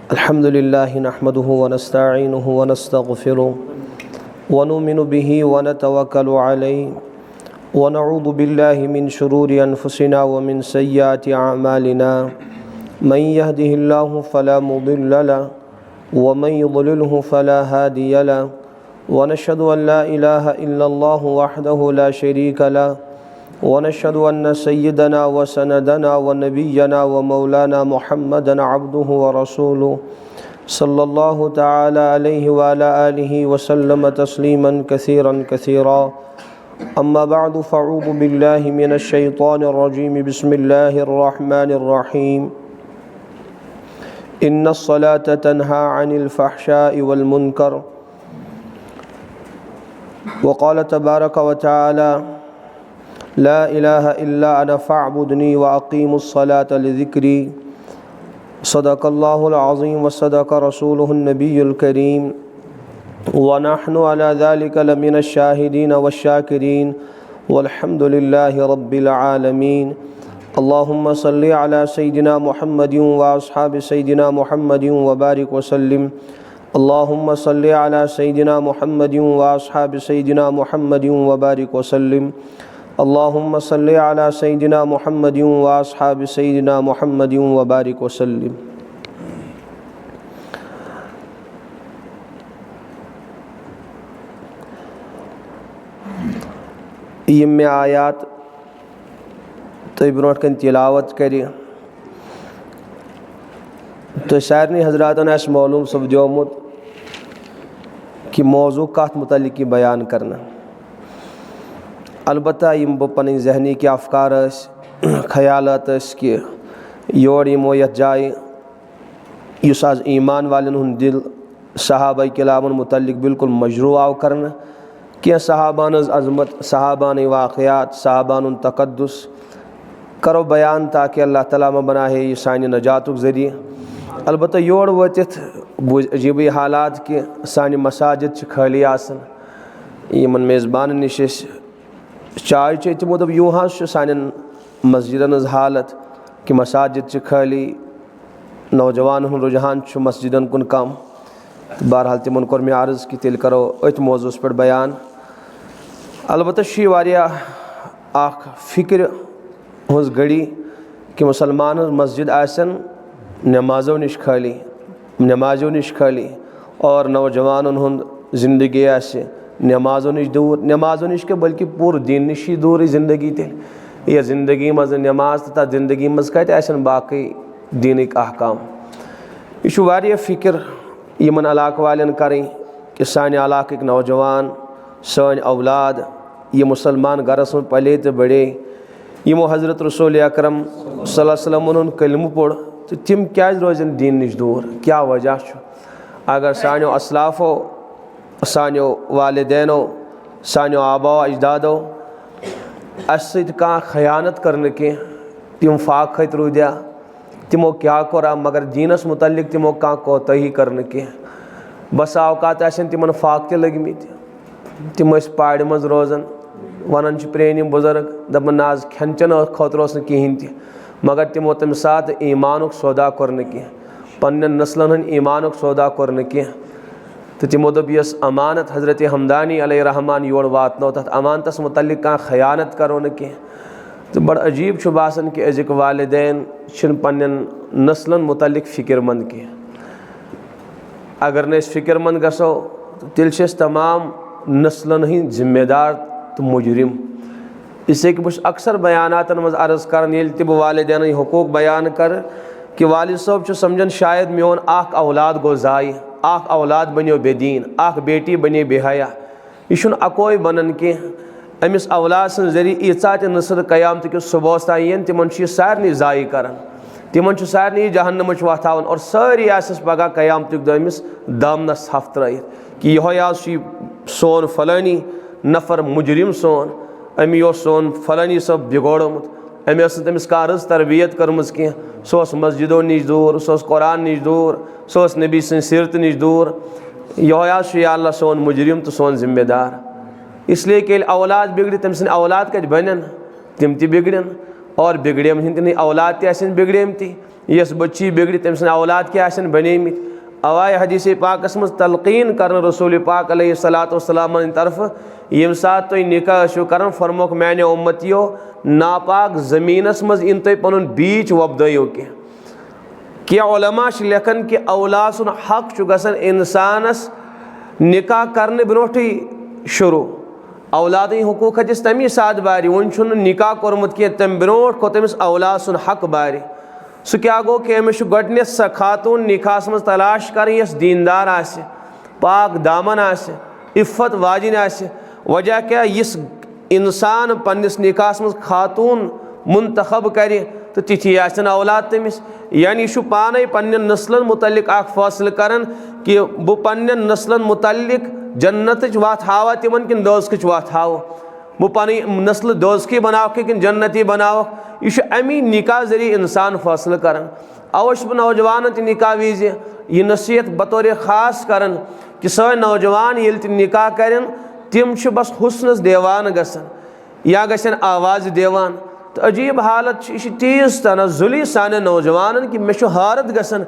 अल्हम्दुलिल्लाहि नहमदुहु व नस्तईनुहु व नस्तगफिरुहु व नुमिनु बिही व नतवक्कलु अलैहि व नऊज़ु बिल्लाहि मिन शुरूरि अनफुसिना व मिन सय्यिआति अअमालिना मन यहदिहिल्लाहु फला मुदिल्ल लहु व मन युद्लिलहु फला हादिय लहु व नशहदु अन ला इलाहा इल्लल्लाहु वहदहु ला शरीक लहु व नशहदु अन्न सय्यदना व सनदना व नबिय्यना व मौलाना मुहम्मदन अब्दुहु व रसूलुहु सल्लल्लाहु तआला अलैहि व अला आलिहि व सल्लम तस्लीमन कसीरन कसीरा। अम्मा बअदु फ़अऊज़ु बिल्लाहि मिनश शैतानिर रजीम बिस्मिल्लाहिर रहमानिर रहीम। इन्नस सलाता तन्हा अनिल फ़हशाइ वल मुनकर व क़ाल तबारक व तआला ला इलाहा इल्ला अना फ़अबुदनी व अक़ीमुस सलाता लिज़िक्री। सदक़ल्लाहुल अज़ीम व सदक़ रसूलुहुन नबियुल करीम व नहनु अला ज़ालिका लमिनश शाहिदीन वश्शाकिरीन वल्हम्दुलिल्लाहि रब्बिल आलमीन। अल्लाहुम्मा सल्लि अला सय्यिदिना मुहम्मदिन व अस्हाबि सय्यिदिना मुहम्मदिन व बारिक व सल्लिम। अल्लाहुम्मा सल्लि अला सय्यिदिना मुहम्मदिन व अस्हाबि सय्यिदिना मुहम्मदिन व बारिक व सल्लिम। अल्लाहुम्मा सल्लि अला सय्यिदिना मुहम्मदिन व अस्हाबि सय्यिदिना मुहम्मदिन व बारिक व सल्लिम। यम आयात तो ब्रोट कन तिलावत करी तो सारनी हजरातन आस मालूम सपद्योमुत कि मौजू कत मुतल्लिक बयान करना। अलबत्ता यम बह पन जहनी के अफकार ख्यालात कि योर यमो यथ जाए युस आज ईमान वालन हुंद दिल सहाबा किरामन मुतल्लिक बिल्कुल मजरू आव करना। क्या सहाबान अज़मत सहाबान वाक़यात सहाबान तक़द्दुस करो बयान ताकि अल्लाह ताला में बना है ये सानी नजातुक ज़रिए। अलबत्ता योर वतिथ अजीब हालात कि सानी मसाजिद खाली आसन यमन मेज़बान निश चाय चे तमो दप यूँ सान मस्जिदन हालत कि मसाजिद खाली नौजवान रुझान मस्जिदन कुन कम। बहरहाल तिमन कोर मे अर्ज़ कि तेल करो अथ मौजूस पे बयान। अलबत्ता वारिया आख फिक्र हज घड़ी कि मुसलमान मस्जिद आसन नमाजों निश खाली और नौजवान हुंद ज़िंदगी आसे नमाजों निश दूर। नमाजों निश के बल्कि पूरे दिन निश दूर ज़िंदगी तेल यह ज़िंदगी मज नमाज तो तथ ज़िंदगी मज कत आसन बाकी दीनिक अहकाम। यह वारिया फिक्र यमन इलाक़ वालन करें कि सानि इलाक़ नौजवान सान औलाद ये मुसलमान गरस में पले तो बड़े यमो हज़रत रसूल अकरम सल्लल्लाहु अलैहि वसल्लम कलम पढ़ तो तिम क्या रोजन दीन निश दूर। क्या वजह अगर सानो असलाफ़ो सानो वालिदैन सानो आबा अजदादो अस खयानत करने के तिम फाक खत रूद्या तिमो क्या कोरा मगर दीनस मुतल्लिक तिमो कह कोताही करने के बस अवकात तिमन फाक ते लगमित तिम पाड़ मज रोजान वनान प्रेन बुजुर्ग दपन नाज खेन चन खतर कहें तह मगर तिमो तम सात ईमानुक सौदा कोर कह पन्न नस्लन हन ईमानुक सौदा कोर कह तो तिमो दप यस अमानत हज़रत हमदानी अलैहि रहमान योर वातनो तथ अमानतस मुतल्लिक कह खयानत करो न कह। तो बड़ अजीब बासन कि अजिक वालिदैन पन्न नस्लन मुतल्लिक फ़िक्रमंद कह। अगर न फ़िक्रमंद गसो तो तिल तमाम नस्लन हिंद जिम्मेदार तो मुजरिम। इससे कि बस अक्सर बयानातन मज अर्ज़ कर ये तब वालिदैन हुकूक बयान कर कि वालिद साहब समझन शायद मोन अख औलाद गो ज़ाय अख औलाद बनो बेदीन अख बेटी बने बेहया। यह अकोई बनन कह अमिस औलाद सं जरिए ईचा त नस्ल क़यामत कि सुबह तान तिमन सारे ज़ाय कर तिमन सारे जहन्नम वथान और सारी आसस पगह क़यामत दमिस दामनस हफ त्रयित कि यह सोन फलानी नफर मुजरिम सोन अमी सोन फलानी सब बिगोड़मुत अमे तमिस कह तरबियत कर्म कह सह मस्जिदों निश दूर सह कुरान निश दूर सह नबी सं सीरत निश दूर यह अल्लाह सोन मुजरिम तो सोन जिम्मेदार। इसलिए कि औलाद बिगड़ तम सद औलाद कत बन तिम बिगड़न और बिगड़म हिंद औलाद तन बिगड़म यस बच्ची बिगड़ तम सद औलाद क्या बनेमित। अवाय हदीस पाकस मज तलकीन कर रसूल पाक अलैहिस्सलाम तरफ यम सात तुम निकाह कर फरमोक मैंने उम्मतियों नापाक ज़मीनस मज इन तुम पन बीच वबदो क्या उलमा लेखन कि औलाद सुन हक गसन इंसानस निकाह करने ब्रोठी शुरू औलाद हकूक हदिस तमी साथ बारी वन निकाह कोरमुत कह तम ब्रोट को तमिस औलाद सुन हक बारी सह क्या गो कि अमिस गोडनेथ सा खातून निकाहस मज तलाश कर यस दीनदार आसे पाक दामन आसे इफ़्फ़त वाजिन आसे। वजह क्या इस इंसान पन्निस निकाहस मज खातून मुंतखब करे तो तिथि आसन औलाद तमिस। यानी यह पाने पन्न नस्लन मुतल्लिक आख फैसले करन कि बह पन्न नस्लन मुतल्लिक जन्नत वत हावा तिमन किन दोज़क वत हाव बह पन नस्ल दोज़की बनाव कि जन्नती बनाव। यह अमी निकाह जरिए इंसान फैसले करन। अवश बह नौजवान निकाह विज यह नसीहत बतौर ख़ास करन कि सन नौजवान ये निकाह करें तिम बस हुस्नस देवान गसन या गसन आवाज़ देवान। तो अजीब हालत यह तीज तना जुली सान नौजवान कि मे हारत गसन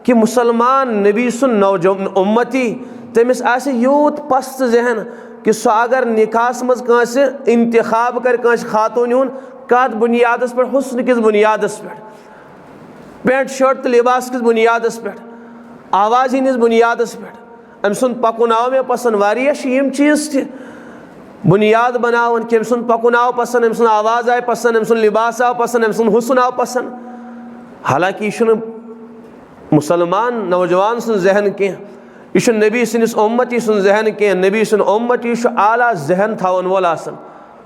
कि मुसलमान नबी सुन नौजवान उम्मती तमिस आसे यूत पस्त जहन कि सह अगर निकाहस मज कांस इंतखाब कर कांस खातून हुन कत बुनियादस पे हुस्न किस बुनियादस पे पेंट शर्ट तो लिबास किस बुनियादस पे आवाज़ हिंदिस बुनियादस पे अम सुन पकुन आव मे पसंद वारिया यम चीज़ थे बुनियाद बनावन कि अम सुन पकुन आव पसंद अम सुन आवाज़ आय पसंद अम सुन लिबास आव पसंद अम सुन हुस्न आव पसंद। हालांकि यह मुसलमान नौजवान सुन जहन कह यह नबी सनिस उम्मती सुन जहन कह नबी सुन उम्मती आला जहन थावन वोल आसन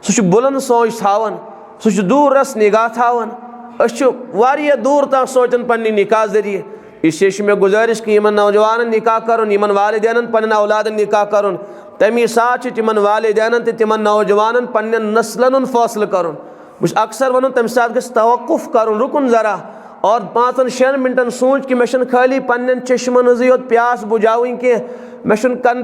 सह बुलंद सोच थावन सह दूर रस निगाह थावन वारिया दूर तक सोचन पन्नी निकाह जरिए। इसलिए मे गुजारिश कि यमन नौजवान निकाह करुन यमन वालिदैन पन्न औलाद निकाह करुन तमी साथ तिमन वालिदैन तिमन नौजवान पन्न नस्लन फैसले करुन। बस अक्सर वन तम साथ गस तवक्कुफ करुन रुकुन ज़रा और 5-6 मिनटन सोच कि मे खाली पन्न चश्मन हज योत प्यास बुझावन कह मे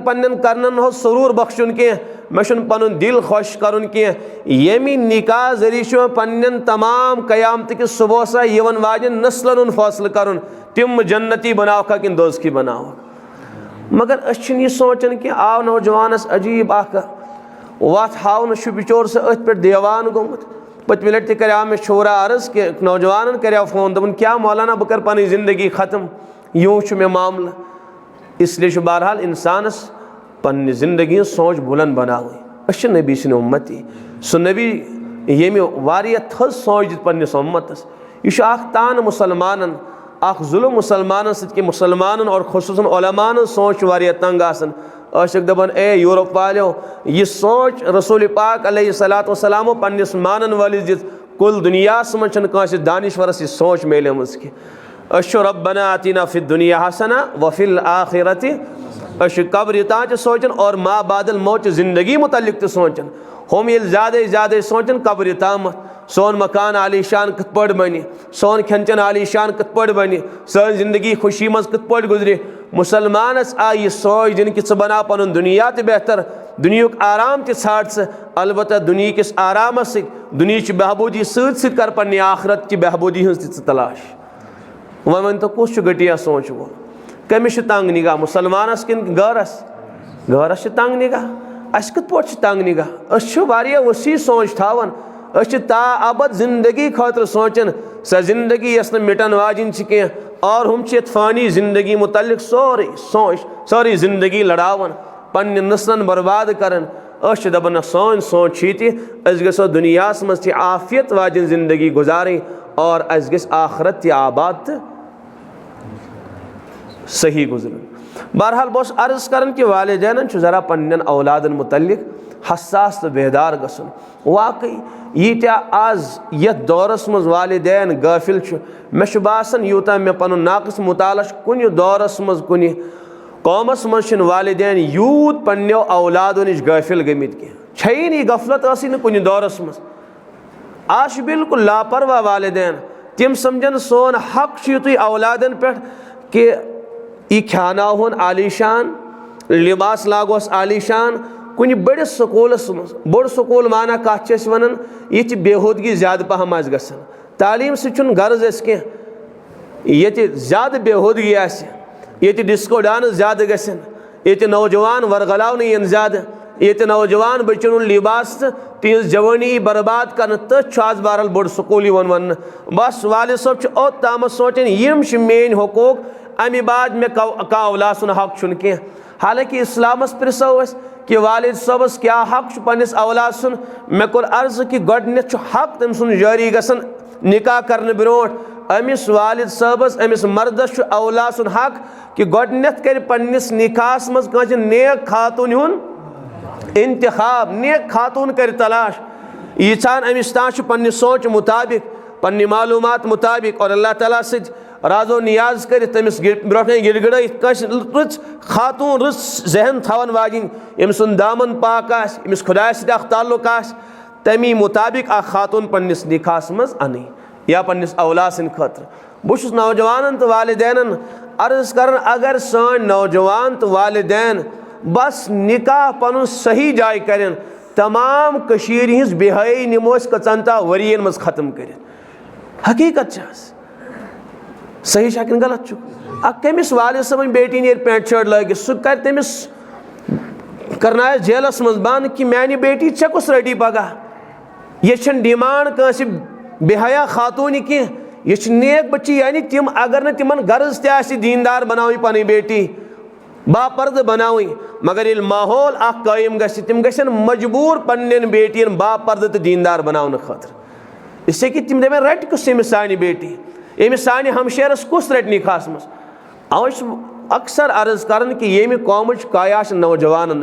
पन्न कर्नन हो सरूर बख्शुन कह मे पन दिल खुश करुन कह। यमी निकाह जरिए पन्न तमाम कयामत कि सुबह यवन वाजन नस्लन फैसले करुन तिम जन्नती बनावखा कि दोज़की बनाव। मगर अस यह सोचन कि आव नौजवानस अजीब वत हावन बिचोर से अथ पे देवान गोमुत। पतम लट तक मे छोरा अर्ज कि नौजवान कर फोन दोपन क्या मौलाना बह कर पन जिंदगी ख़त्म यूँ मे मामला। इसलिए बहरहाल इंसानस पन्ने जिंदगी सोच बुलंद बनाव। नबी सन उम्मती सह नबी यम वारिया थज सोच दित पन्निस उम्मतस। यह तान मुसलमानन जुल्म मुसलमान कि मुसलमान और खुसूसन उलमान सोच वारिया तंग आसन दपन ए यूरोप वालो यह सोच रसूल पाक अलैहिस्सलाम पन्निस मानन वालिस दित कुल दुनियास मज दानिश्वरस यह सोच मिलेमज कि रब्बना आतिना फिद दुनिया हसना व फिल आखिरति कब्र तान सोचन और माँ बादल मौत ज़िंदगी मुतल्लिक सोचन हम ये ज़्यादा सोचन कब्र ताम सोन मकान आलीशान कत पड़ बन सोन खेन चन आलीशान कत पड़ बन सन जिंदगी खुशी मज कत पड़ गुजरे। मुसलमानस आ यह सोच दिन कि बना पन दुनिया तो बेहतर दुनिया आराम ाड़ स अलबत्ता दुनिया किस आराम दुनिया बहबूदी सत कर पन्ने आखरत की बहबूदी हज तलाश। वन वन तो कुछ घटिया सोच वो कमिस तंग निगाह मुसलमानस किन गरस गरस तंग निगाह अस कत पे तंग निगाह वसी सोच थावन ताअबद जिंदगी खतर सोचन स जिंदगी यस मिटन वाजिन कह और हम फ़ानी जिंदगी मुतल्लिक सारी जिंदगी लड़ावन पन्ने नस्लन बर्बाद करन दपन सोन सोच अस गो दुनियास मज आफियत वाजिन जिंदगी गुजारें और अस गस आखरत आबाद सही गुजरन। बहरहाल बस अर्ज करन कि वालिदैन ज़रा पन्न औलादन मुतल्लिक हसास तो बेदार गसन। वाकई यीत्या आज यथ दौरस मज वालिदैन गाफिल मे बासन यूता मे पन नाकस मुताला कुन दौरस मज कुन कौमस मज वालिदैन यूत पन्नो औलादो नश गाफिल गमित कह नी गफलत न कुन दौरस मज आज बिल्कुल लापरवाह वालिदैन तिम समझन सोन हक युत औलादन पे कि यह खानावन आलीशान लिबास लागोस आलीशान कुन बड़िस स्कूलस मज बोड़ स्कूल माना कत वन यह बेहूदगी ज्यादा पहम गसन तालीम सह गर्ज कह ये ज़्यादा बेहूदगी आसि, ये डिस्को डांस ज़्यादा गसन, ये नौजवान वरगलावन यन ज़्यादा, ये नौजवान बचन लिबास तीज जवानी बर्बाद कर तथ आज बहरहाल बोड़ स्कूल वन बस वालिद साहब ओत ताम सोचन यम मेन हकूक अमे बाद मे कह औलाद सुन हक छुन कह। हालांकि इस्लामस प्रिसो कि वालिद साहबस क्या हक पन्निस औलाद सुन, मे कोर अर्ज कि गोडनेथ हक तम सुन जारी गसन निकाह करने ब्रोट अमिस वालिद साहबस अमिस मर्दस औलाद सुन हक कि गोडनेथ कर पन्निस निकाहस मज कांच नेक खातून हुन इंतखाब, नेक खातून कर तलाश, यीचान अमिस ताश पन्नि सोच मुताबिक पन्नि मालूमात मुताबिक और अल्लाह ताला से राजो नियाज कर तमिस ब्रोटे गिड़गिड़ रच खातून रच जहन थवन वाजिन यम सुन दामन पाक आस यमिस खुदा से ताल्लुक आस तमी मुताबिक आ खातून पन्निस निकाहस मज अन या पन्निस औलाद सिन खतर। बहुत नौजवान तो वालिदैन अर्ज कर अगर सान नौजवान तो वालिदैन बस निकाह पन सही जाय करें तमाम कशीर हिंस बेहयाई निमोस कचनता वरियन मज खत्म कर। हकीकत सही शकिन गलत कमिस वालिद सबन बेटी नीर पेंट शर्ट लगे सह कर तमिस करना जेलस मज बंद कि मानी बेटी चे कुस रटी पगह। यह डिमांड कंस बेहया खातून कह, यह नेक बच्ची यानी तिम अगर न तिमन गर्ज त दीनदार बनावी पन बेटी बापर्द बनावी, मगर ये माहौल कायम गम गन मजबूर पन्न बेटियन बापर्द तो दीनदार बनावन खतर। इससे कि तिम दपन रट कुस यमिस सानि बेटी यमिस सानि हमशेरस कुस रट निकाहस मज। अव अक्सर अर्ज कर कि येमि कौमच काया नौजवान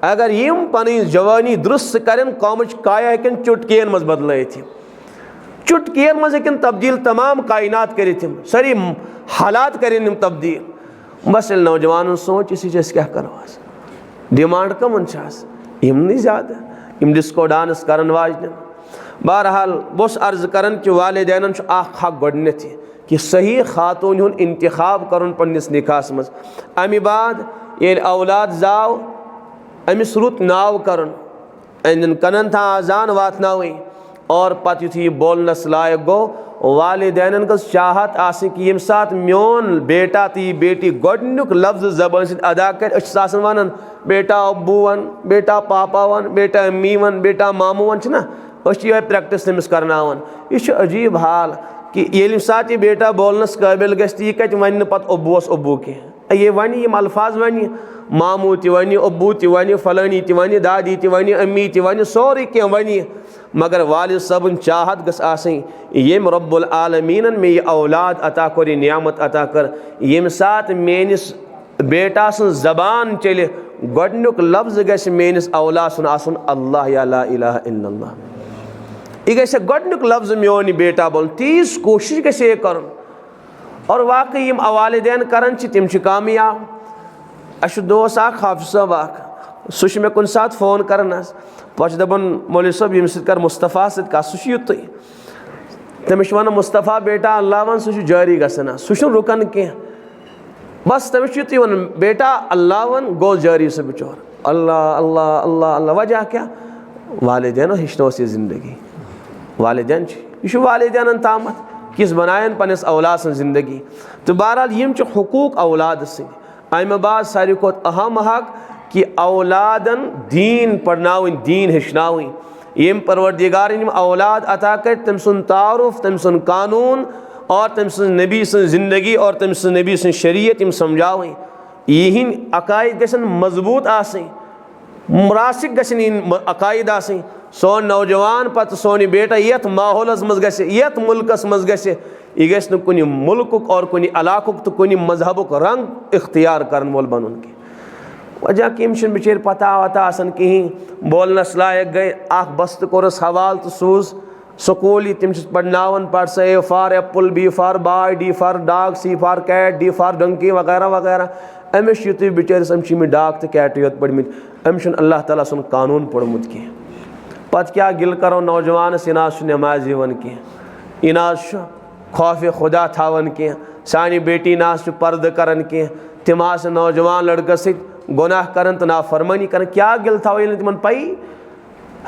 अगर यम पन जवानी दुरुस्त करें कौमच काया हेकन चुटकियन मज बदलत, चुटकियन मज हेकन तब्दील तमाम कायनात कर सारी हालात करें तब्दील। बस नौजवान सोच इसी क्या करो डिमांड कमन यमन ज्यादा यम डिस्को डांस करन वाजन। बहरहाल बस अर्ज कर कि वालिदैन हक गोडनेथ कि सही खातून हुन इंतखाब कर पन्निस निकाहस मज। अमे बाद ये औलाद जाव अमिस रुत नाव कर कनन था आजान वातनावी और पत युथी बोलनस लायक गो वालिदैन गस चाहत आसि कि यम सात मोन बेटा तो बेटी गोडनुक लफ्ज जबान से अदा कर वन बेटा अब्बू वन बेटा पापा वन बेटा अम्मी वन बेटा मामू वन ना ये प्रैक्टिस तमिस करनावन। यह अजीब हाल कि ये सात यह बेटा बोलनस काबिल गस यह कत वन पत अब्बूस अब्बू कह ये वन यम अल्फाज वन मामू त वन अब्बू त वन फलानी त वन दादी त वन अम्मी त वन सोरे कह वन, मगर वालिद सबन चाहत गस यम रब्बुल आलमीन मे यह औलाद अता कर यह नियामत अता कर यम सात मेनिस बेटा सुन जबान चले गोडनुक लफ्ज गस मेनिस औलाद सुन आसन अल्लाह या ला इलाहा इल्लल्लाह, यह गस गोडनुक लफ्ज मोन बेटा बोल तीस कोशिश गस ये कर। और वाकई यम वालिदैन करन तिम कामयाब। अश दोस्त हाफिज साहब सह मे कुन सात फोन करन पे दपान मौलवी साहब यम कर मुस्तफ़ा सत कत सह युत तमिस वन मुस्तफ़ा बेटा अल्लाह वन सह जारी गसन सह रुकन कह बस तमिस युत वन बेटा अल्लाह वन गो जारी सह बिचौर अल्लाह अल्लाह अल्लाह अल्लाह। वजह क्या वालिदैन हेचनोस यह जिंदगी वालिदैन यह वालिदैन तामत किस बनायन पन्निस औलाद सं जिंदगी। तो बहरहाल यम हुकूक औलाद से अमे बाद सारी खोत अहम हक कि औलादन दीन पढ़नावन दीन हेचनावन यम परवरदिगार यम औलाद अता कर तम सुन तारुफ तम सुन कानून और तम सुन नबी सुन जिंदगी और तम सुन नबी सुन शरीयत यम समझावन यहिंद अकायद गसन मजबूत आसं मुरासिक गसन इन अकायद आसं सोन नौजवान पत सोन बेटा यथ माहौलस मज गस यथ मुल्कस मज गस यह गस न कुनि मुल्कुक और कुनि इलाकुक तो कुनि मजहबुक रंग इख्तियार करन वोल बनन के। वजह कि यम बिचार पता वता आसन कहीं बोलनस लायक गए अख बस्त कोरस हवाल तो सूज स्कूल तम पढ़नावन पढ़ सा A for apple B for boy D for dog C for cat D for donkey वगैरह वगैरह अमिस युत बिचारिस अम डॉग तो कैट योत पढ़मित अमिस अल्लाह ताला सुन कानून पढ़मुत कह। पत क्या गिल करो नौजवान इनाज नमाज वन कह इनाज खौफ खुदा थावन कह सानी बेटी नाज पर्द करन कह तिम नौजवान लड़कस सत गुनाह करन तो नाफरमानी कर क्या गिल थो ये तिमन पई।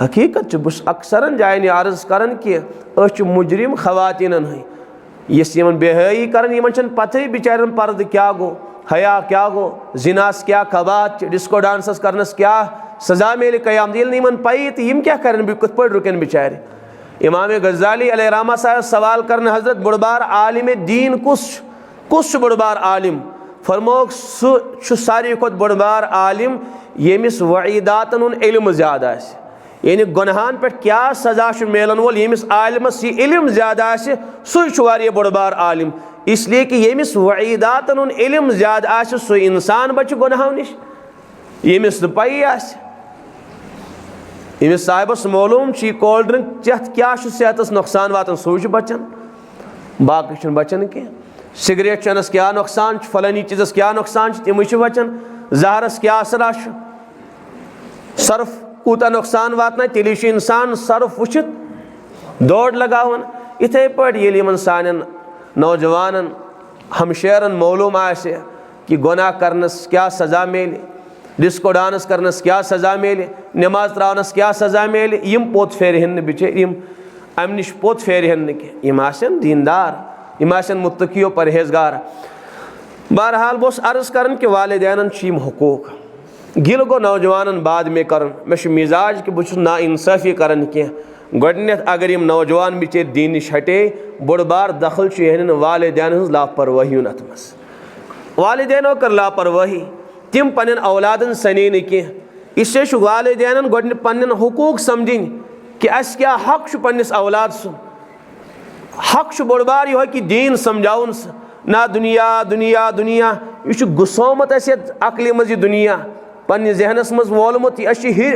हकीकत बस अक्सरन जायन अर्ज करन कि मुजरिम खवातीन बेहयाई कर पते बिचारन पर्द क्या गो, हया क्या गो, जिनास क्या कबात डिस्को डांसस करनस क्या सजा मेले कयाम इन पई तो यम क्या कर कत पे रुकन बिचार। इमाम गज़ाली अलैहिर्रहमा साहब सवाल करन हजरत बड़बार आलिम दीन कुस बड़बार आलिम फरमोक सह सारी खुद बड़बार आलिम यमिस वईदातन हुन इल्म ज्यादा यानी गुनहान पे क्या सजा मिलन वोल यमिस आलिमस यह इल्म ज्यादा सह बड़बार आलिम। इसलिए कि यमिस वईदातन हुन इल्म ज्यादा सह इंसान बच गुनहों निश यमिस पई यमिस साहिबस मालूम कोल्ड ड्रिंक चेत क्या सेहतस नुकसान वातान सह बचान बाकी बचान कह। सिगरेट चनस क्या नुकसान फलानी चीज़स क्या नुकसान तम बचान। जहरस क्या असर सर्फ कूता नुकसान वातना तेल इंसान सर्फ वुचित दौड़ लगावन। इथे पे सान नौजवान हमशेरन मालूम आसे कि गुनाह करनस क्या सज़ा मेले, डिस्को डांस करनस क्या सज़ा मेले, नमाज त्रावनस क्या सज़ा मेले, यम पोत फेरहन बिचार यम अम निश पोत फेरहन कह दीनदार यम मुत्तकी परहेजगार। बहरहाल बस अर्ज़ कर कि वालिदैन हकूक गिल गो नौजवान बाद में कर मे मिजाज कि बहुत ना इंसाफी कर कह। गोडनेथ अगर यम नौजवान बिचार दीन नश हटे बड़ बार दखल यहन वालिदैन हज लापरवाही अत मस। वालिदैनो कर लापरवाही तिम पन्न औलादन सने न कह। इससे वालिदैन गोड पन्न हकूक समझन कि अस क्या हक पन्निस औलाद सुन हक बड़ बार यह कि दीन समझाउन ना दुनिया दुनिया दुनिया यह गुस्सोमत अकल मज दुनिया पन्ने जहनस मज वोलमुत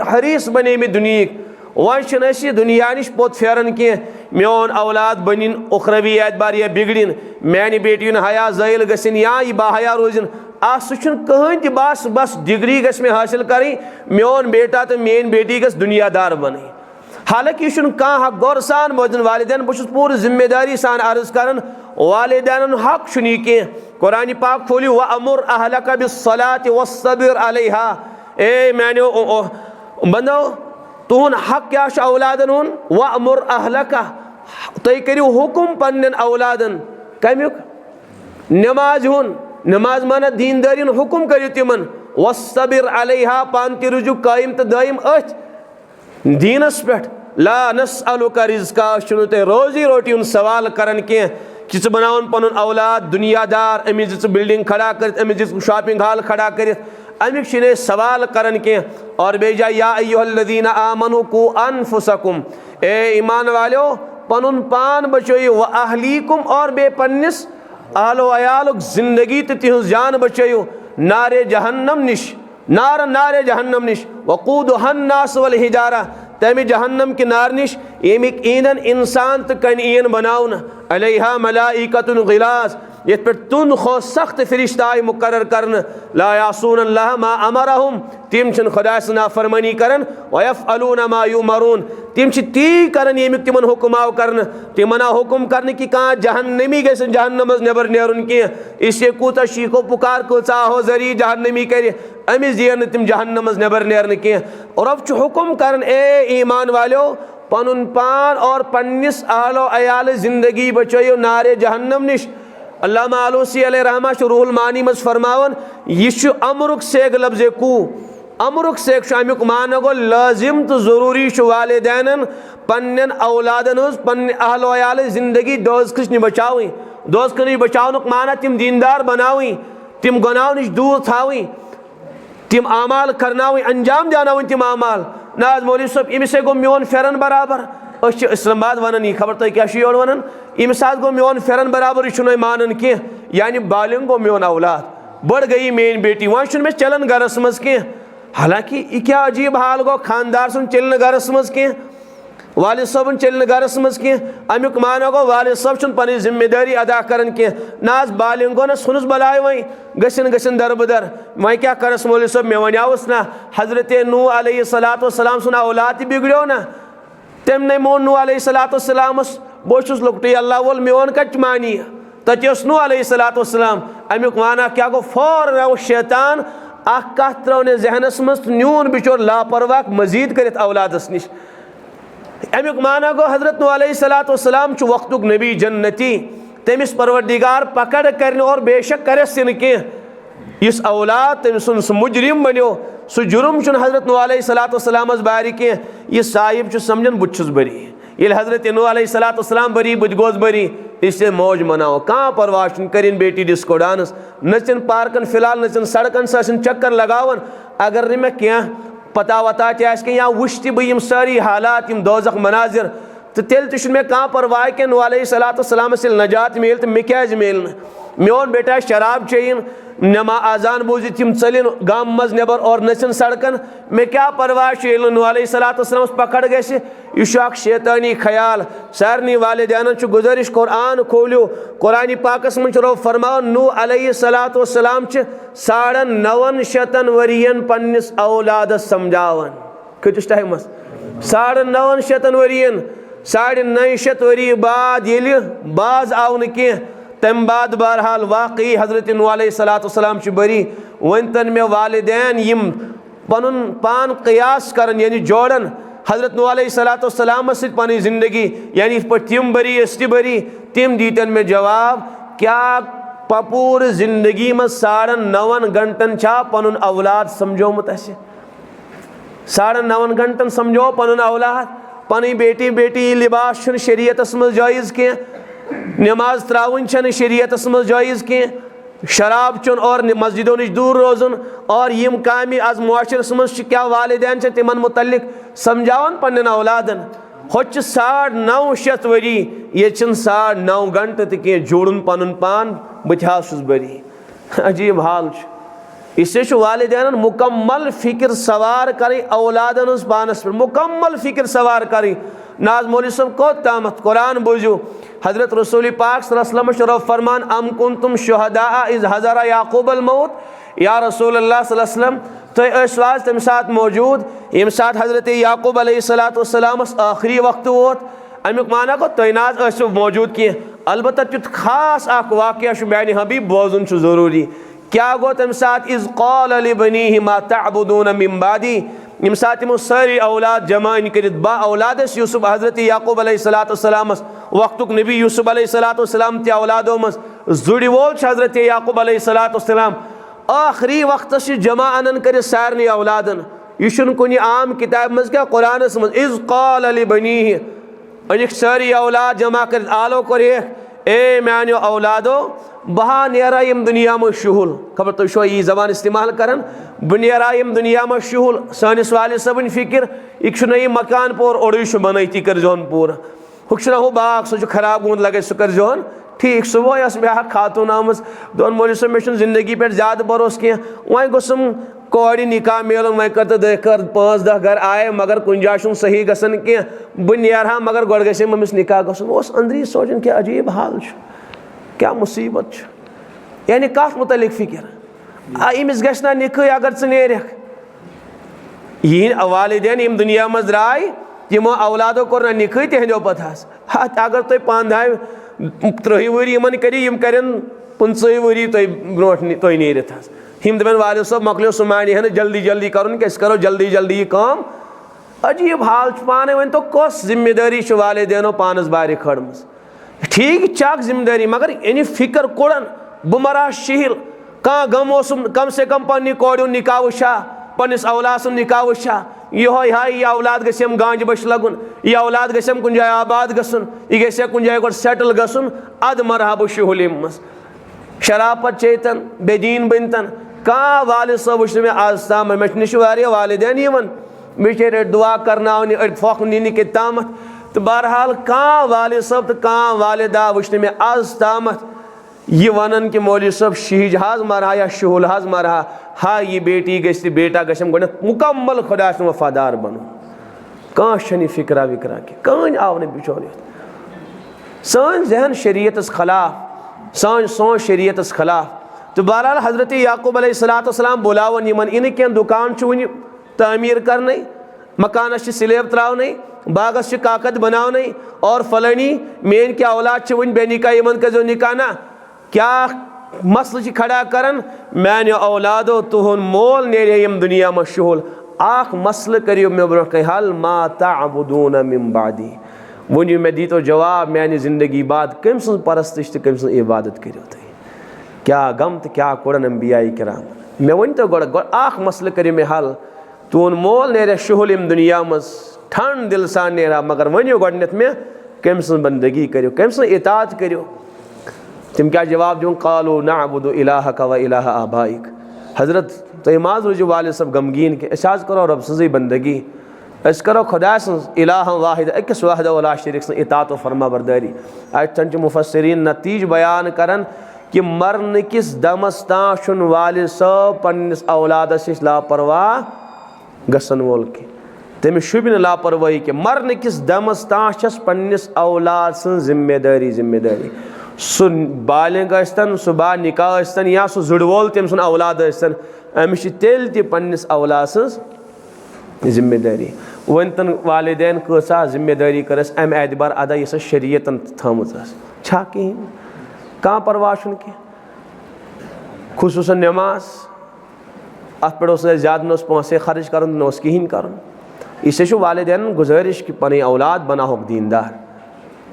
हरीस बने दुनिया वन दुनिया नश पोत फेरन कह। मोन औलाद बनिन उखरवी एतबार या बिगड़न मानि बेटियन हया ज़ायल गसिन या यह बाहया रोजन सह कहन बस बस डिग्री गस में हासिल करें मोन बेटा तो मेन बेटी गस दुनियादार बन। हालांकि यह कह हक गौर सान बोजन वालिदैन बहुत पूरी जिम्मेदारी सान अर्ज कर वालिदैन हक कह। कुरान पाक खोलियो व अमुर अहलका बिस्सलाति वस्सबिर अलैहा। ए मानो बंदो तुहन हक क्या औलादन हुन व अमुर अहलका तुम करो हुकुम पन्न औलादन कमुक नमाज हुन नमाज माना दीनदारी हुकुम करो तिमन वस्सबिर अलैहा पान त रुजु कायम तो दायम अथ दीनस पे। ला नस्अलुका रिज़्का ते रोजी रोटी सवाल करन कह कि बनावन पन औलाद दुनियादार अमिज बिल्डिंग खड़ा कर अमिज शॉपिंग हॉल खड़ा कर अमिक सवाल करन कह। और बेजा या अय्युहल्लज़ीना आमनु कू अनफुसकुम ए ईमान वालो पनुन पान बचो व अहलीकुम और बे पन्निस आहलो अयालुक जिंदगी तो तिहज जान बचो नारे जहन्नम निश नारे जहन्नम निश वक़ूदुहन नास वल हिजारा तमि जहन्नम के नार निश यमिक ईंदन इंसान तो कन ईन बनाउन अलैहा मलाइकतुन गिलास ये पे तुन खो सख्त फरिश्ताय मुकर्रर करन ला यासून अल्लाह मा अमरहुम तिम छन खुदा से नाफरमानी करन व यफअलून मा युमरून तिम छ ती करन यमिक तिमन हुक्माव करन तिमना हुक्म करन कि कहाँ जहन्नमी गस जहन्नम नेबर नेरुन कह। इससे कूता शीखो पुकार को चाहो जरी जहन्नमी कर अमिस दियन तिम जहन्नम नेबर नेरन कह। और अब हुक्म करन ए ईमान वालो पनुन पान और पन्निस आहलो अयाल जिंदगी बचो नारे जहन्नम निश। अल्लामा आलूसी अलैहिर्रहमा रूहुल मानी मज फरमावन यह अमरुक सेग लफ्ज़ कू अमरुक सेग अमुक मान गो लाजिम तो ज़रूरी वालिदैन पन्न औलादन पन्न अहल अयाल जिंदगी दोज़ कश बचावी दोज़ कश बचाव माना तिम दीनदार बनावी तिम गुनाहों नश दूर थावी तिम आमाल करनावी अंजाम दियानावन तिम आमाल। नाज मौलवी साहब अमिस गो मोन फेरन बराबर इस्लामाबाद वन यह खबर तुम क्या योर वन अमिस गो मोन फेरन बराबर यह मान कह यानी बालिग गो मोन औलाद बड़ गई मेन बेटी वन मे चलन गरस मज कह। हालांकि यह क्या अजीब हाल गो खानदार सुन चलन गरस मज कह वालिद साहब चलन गरस मज कह अमुक माना गो वालिद साहब पन जिम्मेदारी अदा कर कह नाज बालिग गो ना सुनस बलाय वही गसन दरबदर वह क्या करस मौलवी साहब मे वनावस ना हजरत नूह अलैहिस्सलाम सुन औलाद बिगड़ो ना तम न मोन नूह अलैहिस्सलामस बहुत लुकटे अल्लाह वोल मोन कच मानी तस नूह अलैहिस्सलाम अमुक माना क्या गो फौर रव शैतान कत त्रो ने जहनस मज न्यून बिचोर लापरवाह मजीद कर औलादस नश। अमुक माना गो हजरत नूह अलैहिस्सलाम वक्तुक नबी जन्नती तमिस परवरदिगार पकड़ कर और बेशक करस कह इस औलाद तम सुन मुजरिम बनो सह जुर्म हजरत नूह अलैहिस्सलाम बारी कह यह साहिब समझन बुछुस बरी ये हजरत नूह अलैहिस्सलाम बरी बुत गोस बरी इससे मौज मनाओ कह परवाह करिन बेटी डिस्को डांस नचन पार्कन फिलहाल नचन सड़कन चक्कर लगावन अगर न मे कह पता वता तह या वुश बह सारी हालात दोजख मनाजिर तो तेल मे कह परवाह कह नूह अलैहिस्सलाम नजात मिल तो मे क्या मिल मोन बेटा शराब चेन नमा आजान बूजित चलिन गाम मज नबर और नचन सड़कन मे क्या परवाह नूह अलैहिस्सलाम पकड़ गए यह शैतानी ख्याल सारनी वालिदैन गुजारिश कुरान खोलियो कुरान पाकस मन रब फरमाओ नूह अलैहिस्सलाम 950 वरियन पन्निस औलादस समझावन कतिस टाइमस 950 वरियन 950 वरी बाद ये बाज आव न कह तम बाद बहरहाल वाकई हजरत नूह अलैहिस्सलाम बरी वन तन मे वालिदैन यम पनुन पान कयास कर यानी जोड़न हजरत नूह अलैहिस्सलाम सत पन जिंदगी यानी तिम बरी बरी तिम दीतन में जवाब क्या पूर जिंदगी में 9.5 घंटन पनुन औलाद समझोमुत 9.5 घंटन समझो पनुन औलाद पन बेटी लिबास शरीयतस मज जायज़ कह नमाज त्रावन शरीयतस मज जायज़ कह शराब चुन और मस्जिदों नश दूर रोजन और यम कामि आज मुआशरस मज क्या वालिदैन तिमन मुतल्लिक समझावन पन्न औलादन होच 950 वरी ये 9.5 घंटे तह जोड़न पन पान बस बरी अजीब हाल इससे वालिदैन मुकम्मल फिक्र सवार कर औलादन पानस पर मुकम्मल फिक्र सवार कर नाज मौलवी सब को तामत कुरान बूझो हजरत रसूल पाक सल्लल्लाहु अलैहि वसल्लम फरमान अम कुंतुम शुहदा इज हज़रा याकूब अल मौत या रसूल अल्लाह सल्लल्लाहु अलैहि वसल्लम तुम तम साथ मौजूद यम साथ हजरत याकूब अलैहिस्सलाम आखिरी वक्त वोत अमुक माना गो तुम ना मौजूद कह अलबत्ता तुत खास वाक़या माने हबीब बोजन ज़रूरी क्या गो तम साथ इज़ क़ाल लिबनीहि मा तअबुदून मिन बादी यम साथ तमो सारी औलाद जमा कर बा औलादस यूसुफ हजरत याकूब अलैहिस्सलाम वक्तुक नबी यूसुफ अलैहिस्सलाम ते औलादों मज जुड़ वोल हजरत याकूब अलैहिस्सलाम आखिरी वक्त जमा अनन कर सारनी औलादन यह कुन आम किताब मज क्या कुरानस मज इज़ क़ाल लिबनीहि अनिक सारी औलाद जमा कर आलो कर ए मानो औलादो बहा नेरा यम दुनिया में शुहुल खबर तो शो ये जबान इस्तेमाल करन बह नेरा यम दुनिया में शुहुल सानिस वाले सबन फिक्र यह यह मकान पोर ओड़ बनती कर जोन पूरा हुना हो बाग सह खराब गुंद लगे सह कर जोन ठीक सुबह मे खातून आम दोन मौलवी सब मे जिंदगी पे ज्यादा भरोस कह वह गोसम कोड़ निकाह मिलन वह कर तो 5-10 घर आए मगर कुन जाए सही गसन कह बह नेरहा मगर गोड़ गम अमिस निकाह गसन अंदरी सोचन क्या अजीब हाल क्या मुसीबत यानी कत मुतलिक फिक्र अमिस गना निकाह अगर च नेरख यह वालिदैन यम दुनिया मज द्राय तमो औलादो कोर ना निकाह तहदो पथास अगर तुम 5-10 वरी इन करें 15 वरी तुम नीरत हम दपन वाले सब मकलो सह मानी है जल्दी जल्दी कर करो जल्दी जल्दी यह काम अजीब हाल पाने वन तो कस जिम्मेदारी वालिदैनो पानस बारे खड़म ठीक चक जिम्मेदारी मगर यानी फिक्र कुड़न बह मरा शिहिल कह गम कम से कम पन्नी कोड़ निकाह वुछा पन्निस औलाद सुन निकाह वुछा यह औलाद गम गांज बश लगुन यह औलाद गम कुन जाए आबाद गसन यह ग कुन जाए गो सेटल गसन अद मरहा बह शुहुल मज शराब चेतन बेदीन बनतन कह वाल सब वुच मे आज तम मे नश वालिदैन बिचार दुआ करना फोख नी के तामत तो बहरहाल कह वाल सब तो कह वालिदा वुच मे आज तामत यह वन कि मौलवी सब शहीज हज मरहा या शुहुल हज मरहा हा यह बेटी गि बेटा गम गो मुकम्मल खुदा वफादार बन कह फिक्रा विक्रा कह आव न बिचौर सन जहन शरीयतस खिलाफ सन सोच शरीयतस खिलाफ तो बहरहाल हजरत याकूब अलैहिस्सलाम बुलावन यमन इन कह दुकान वन तामीर करने मकानस स्लेब त्रावन बागस काकद बनावन और फलानी मेन क्या औलाद वन बे निकाह यमन करो निकाह ना क्या मसल खड़ा करन मानो औलादो तुहन मोल नेरे यम दुनिया में शुहुल आख मसल करियो मे ब्रो हल मा तअबुदून मिन बादी वन मे दी तो जवाब मानी जिंदगी बाद कम सं परस्तिश तो कम सं इबादत करो तुम क्या गम तो क्या कोड़न अंबिया किराम मे वन तो गोड़ मसल कर मे हल तोन मोल नेर शुहुल दुनिया मज ठंड दिल सान नेरा मगर वनो गोडनेथ मे कम सं बंदगी करो कम सं इताअत करो तम क्या जवाब दूँ कालू नाबुदु इलाहक व इलाह आबाइक हजरत तुम माज रूजो वाले सब गमगीन के अस करो रब सज़ी बंदगी अस करो खुदा सं इलाह वाहिद अकिस वहद वला शरीक सं इताअत व फरमा बरदारी अतन मुफस्सिरीन नतीज बयान करन कि मरन किस दमस ताशुन वाले सब पन्निस औलादस लापरवाह गसन वोल के तमिस शुबिन लापरवाही के मरन किस दमस ताशस पन्निस औलाद सं जिम्मेदारी सह बालिग स्तन सह बा निकाह स्तन या सह जुड़ वोल तम सुन औलाद स्तन अमिस तेल ति पन्निस औलाद सं जिम्मेदारी वन तन वालिदैन कसा जिम्मेदारी करस अम एतबार अदा यस शरीयतन थमज छा कहीं कहाँ परवाह कह खुसूसन नमाज अत पे ज़्यादा पोसे खर्च कर कहें कर इससे वालिदैन गुजारिश कि पन औलाद बनाहोक दीनदार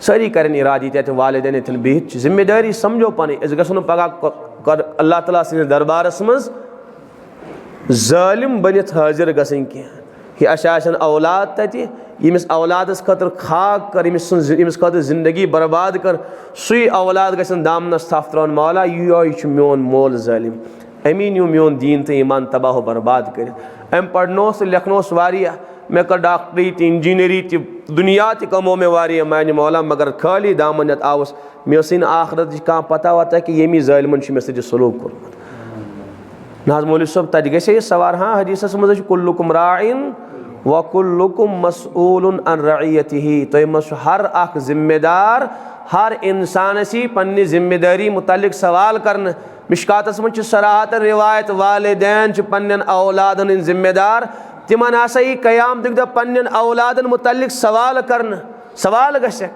सारी करें इरादी तत वालिदैन ये बिहित जिम्मेदारी समझो पन गो पगह अल्लाह ताला सद दरबारस मज जालिम बनित हाजिर गसन कह अस औलाद तत यमिस औलादस खतर खाक कर यमिस खतर जिंदगी बर्बाद कर सुई औलाद गसन दामनस थफ त्रान मौला यह मोन मोल जालिम अमी न्यू मोन दीन तो ईमान तबाह बर्बाद कर अम पढ़नोस लिखनोस वारिया मे कर डॉक्टरी तो इंजीनियरी तो दुनिया तो कमो में वारिया मान मौला मगर खाली दामन यत आवस मे आखरत कह पता वता कि यमी जालिमन मे सद सलूक कोर्मुत ना मौलवी साहब तत गए सवार हाँ हदीसस मज कुल्लुकुम राइन व कुल्लुकुम मसऊलुन अन रइयतिही तुम हर अख जिम्मेदार हर इंसान सी पन्नी जिम्मेदारी मुतल्लिक सवाल करन मिशकातस मज सराहत रिवायत वालिदैन पन्न औलादन जिम्मेदार तिमन आसा कयाम दिख पन्न औलादन मुतल्लिक सवाल करन सवाल गसे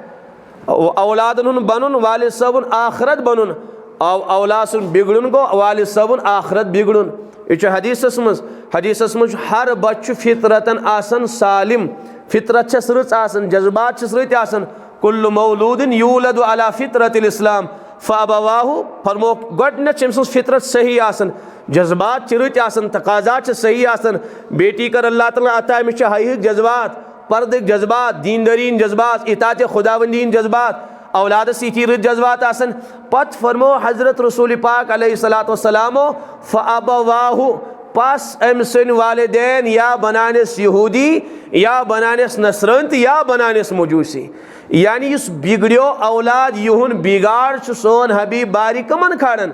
औलादन बनुन वालिद सबन आखरत बनुन औलाद सुन बिगड़ुन गो वालिद सबन आखरत बिगड़ुन यह हदीसस मज हर बच्चु फितरतन आसन सालिम फितरत रच आसन जज्बात रत आसन कुल्लु मौलूदिन यूलदु अला फितरतिल इस्लाम फ़अबवाहु फरमो गोडनेथ अम्स फितरत सही आसन जज्बात रत आसन तकाजात सही आसन बेटी कर अल्लाह ताला अता अमिस हईक जज्बात पर्दिक जज्बात दीनदारीन जज्बात इताअत खुदावंदीन जज्बात औलादस यी रत जज्बात आसन पत फरमो हजरत रसूल पाक अलैहिस्सलातु वस्सलामो फ़अबवाहु पस अम सन वालिदैन या बनानस यहूदी या बनानस नसरंत या बनानस मजूसी यानी इस बिगड़ो औलाद युन बिगाड़ सोन हबीब बारी कमन खाड़न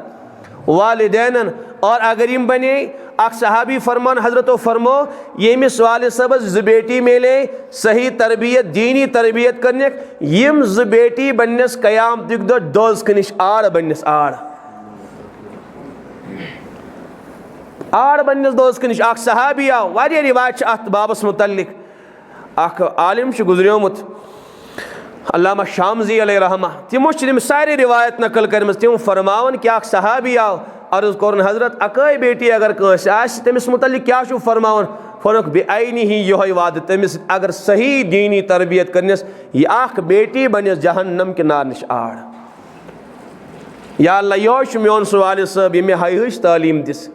वालिदैन और अगर यम बने अख सहाबी फरमान हजरत फरमो यमिस वालिद सबस ज बेटी मिले सही तरबियत दीनी तरबियत करने यम ज बेटी बनस कयाम दिख दो दोज कनिश आड़ बनस आड़ बनस दोज कनिश अख सहाबी आव वारिया रिवायत अत बाबस मुतल्लिक अख आलिम गुजरियोमुत अल्लामा शामजी अलैहि रहमा तिमो सारी रिवायत नकल कर तिम फरमावन कि अख सहाबी आव अर्ज कर हजरत अकई बेटी अगर कस तमिस मुतल्लिक क्या फरमावन फरुख बेआईनी ही यह वाद तमिस अगर सही दीनी तरबियत करनस यह अख बेटी बनस जहन्नम के नार निश आड़ या अल्लाह यह मोन सवाल सब ये मे हईश तालीम दिस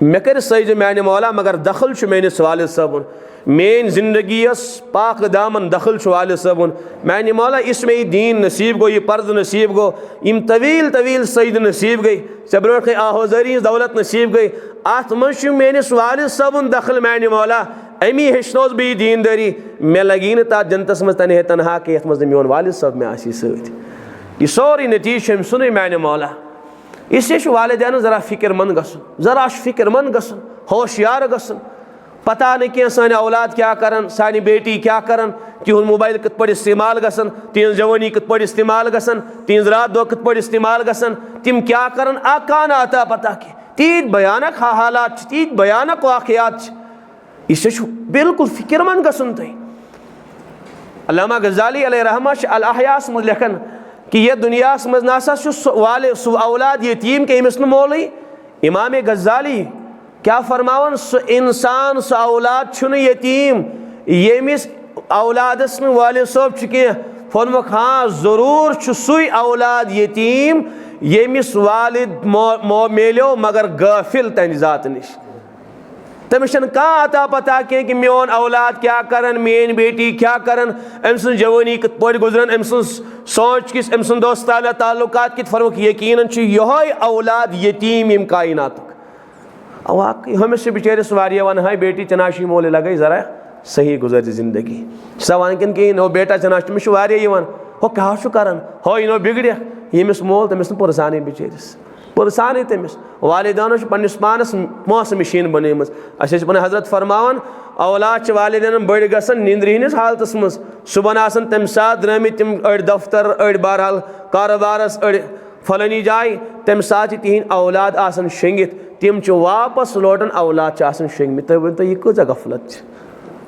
मे कर सज मान मौला मगर दखल मेनिस वालिद सबन मेन जिंदगी पाक दामन दखल वालिद सबन मान मौला इसमें दीन नसीब गो यह पर्द नसीब गो यम तवील तवील सईद नसीब गई से ब्रो आहोजरी दौलत नसीब गई अत मज मेनिस वालिद सबन दखल मान मौला अमी हेचनोस बी दीनदारी मे लगी न तथ जनतस मज तन तनहा कि ये मज मोन वालिद सब मे आसी सह सोरी नतीज सुन मान मौला इससे वालिदैन जरा फिक्रमंद गसन जरा फिक्रमंद गसन होशियार गसन पता न कह सान औलाद क्या करन सानी बेटी क्या करन तिहुंद मोबाइल कत पे इस्तेमाल गसन तिहज जवानी कत पे इस्तेमाल गसन तिहज रात दो कत पे इस्तेमाल गसन तिम क्या करन आकान आता पता कि तीत भयानक हालात तीत भयानक वाकयात इससे बिल्कुल फिक्रमंद गसन तुम अल्लामा गज़ाली अलैहि रहमा अल अहयास मज लेखन कि यह दुनिया मज नासा वाले औलाद यतीम के अमिस मोल इमाम गज़ाली क्या फरमावन सह इंसान सह औलाद यतीम यमिस औलादस वालिद सोब कह फोनमुख हाँ ज़रूर सुई औलाद यतीम यमिस वालिद मेलो मगर गाफिल तन ज़ात निश। तमिस कह अता पता कि मोन औलाद क्या करन, मेन बेटी क्या करन, अम सं जवानी कत पे गुजरन, अम सोच किस, अम सं दोस्त ताल्लुकात कित। फरमुख यकीनन यह औलाद यतीम यम कायनात हमें से बिचारिस वारिया वन हाय बेटी चनाशी मोल लगे जरा सही गुजर जिंदगी सा वन किन कहीं नो बेटा चनाश तमिस वारिया हो क्या करन हो नो बिगड़ यमिस मोल तमिस पुरसानी बिचारिस पुरसानी तमिस वालिदान पन्निस पानस मोस मशीन बनेम अन हजरत फरमान औलाद वालिदैन बड़ गसन निंद्र हंदिस हालतस मज सुबह आसन तम सात द्रमित तिम अड़ दफ्तर अड़ बहरहाल कारोबारस अड़ फलानी जाय तम सात तिहंद औलाद आसन शेंगित तिम वापस लोटन औलाद आसन शेंगमित। तुम वन यह कज़ा गफलत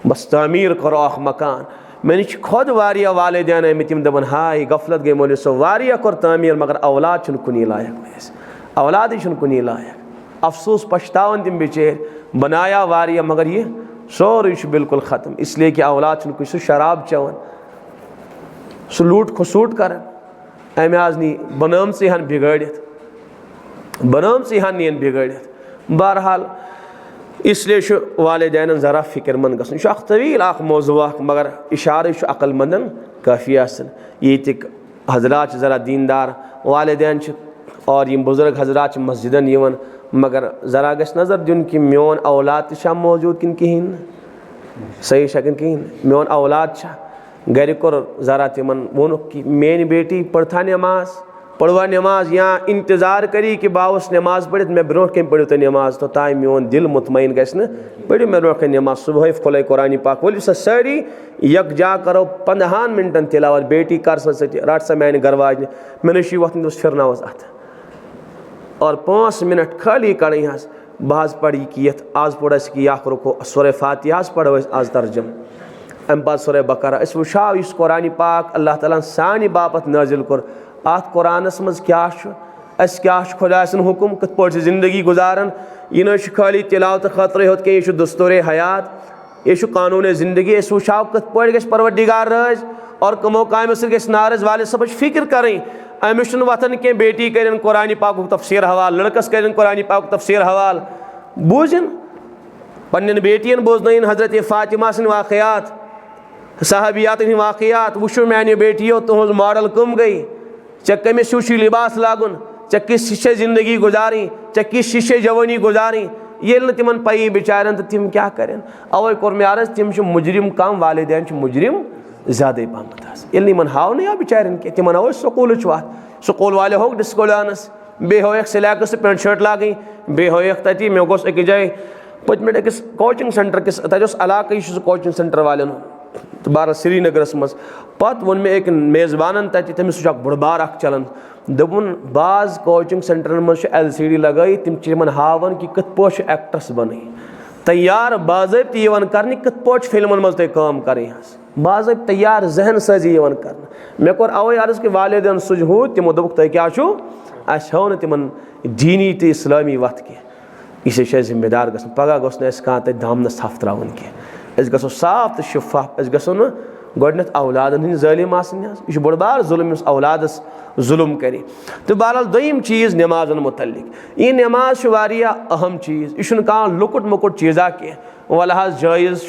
बस तामीर करो अख मकान मे खुद वारिया वालिदैन आमित तिम दपन हाय गफलत गई मोल सो वारिया कोर तामीर मगर औलाद कुनी लायक औलाद कुनी लायक अफसोस पछतावन तिम बिचेर बनाया वारिया मगर ये सोर बिल्कुल ख़त्म इसलिए कि औलाद सह शराब चवन सह लूट खसूट कर अमे आज नी बनम से हन बिगड़ित बनम से हन नीन बिगड़ित। बहरहाल इसलिए वालिदैन ज़रा फ़िक्रमंद गसन अख तवील अख मौजू मगर इशारे अक्लमंदन काफ़ी आसन ये हजरात ज़रा दीनदार वालिदैन और यम बुजुर्ग हजरात मस्जिदन यवन मगर ज़रा गस नज़र दिन कि मोन औलाद तशा मौजूद किन कहीं सही शकिन कहीं मोन औलाद घर कोर ज़रा तिमन वोनुक कि मेन बेटी पढ़ा नमाज पढ़वा नमाज या इंतज़ार करी कि बावस नमाज पढ़ित मे ब्रो कम पढ़ो तो नमाज तो ताय मोन दिल मुतमईन गि पढ़ो मे ब्रो नमाज सुबह खुले कुरान पाक वल सारी यकजा करो 15 मिनटन तिलावत बेटी कर रट सा मैंने गरवाज मे नशी वतन फिरनावस अत और 5 मिनट खाली कड़ी हस बहज पढ़ी कि आज पढ़ कि रुको सुर फातिहा पढ़ो आज तर्जम अम पे सुर बकरा वो इस कुरान पाक अल्लाह ताला सानि बापत नाजिल कोर अत कुरानस मज क्या खुदा सन हुकुम कत पे जिंदगी गुजारन यह न खाली तिलावत खतर होत कि यह दस्तूर हयात यह कानून जिंदगी वो कत पे गि परवरदिगार राज और कमो कामो सि नारज वाले सब फिक्र करें अमिस वतन कह बेटी कर कुरान पाक तफसीर हवाल लड़कस कर कुरान पाक तफसीर हवाल बूझन पन्न बेटियन बोजन हजरत फातिमा सन वाक़यात सहाबियात वाक़यात वुशो मैंने बेटियों तुज मॉडल कम गई चे कमिस हिशु लिबास लागुन चे किस हिस्से ज़िंदगी गुजारी चे किस हिस्से जवानी गुजारी ये तिमन पई बिचारन तो तिम क्या करें अवे कोर मे अर्ज तिम मुजरिम कम वालिदैन मुजरिम ज़्यादा पहमत ये मन हाव ना बिचारन कह तिमन अव स्कूल वत स्कूल वाले होक डिस्कोलानस बे होयक सिलैक्स पेंट शर्ट लागन बे होयक तति मे गोस अक जाए पतमेट अकिस कोचिंग सेंटर किस तस इलाक कोचिंग सेंटर वालन तो बार श्रीनगरस मज पत वो मे एक मेज़बान तत तमिस बड़ चलान दोपन बाज कोचिंग सेंटर मज LCD लगाई तिम हावन कि कत पे एक्ट्रेस बन तैयार बाज़ाब्त कर कत पे फिल्मन मज तुम करें बाज़ाब्त तैयार जहन साजी कर मे कोर अवे अर्ज कि वालिदैन सुझू तिमो दोक तुम क्या हो तिमन दीनी तो इस्लामी वत कह यह जिम्मेदार गसन पगह गोस कह तक दामनस थफ त्रावन कह गो साफ तो शफाफ गो न गोडनथ औलादन हंद ज़ालिम यह बड़ बार जुल्म औलादस जुल्म करे। तो बहरहाल दोयम चीज़ नमाजन मुतल्लिक यह नमाज अहम चीज़ यह कह लुकुट मुकुट चीज़ा कह वल जायज़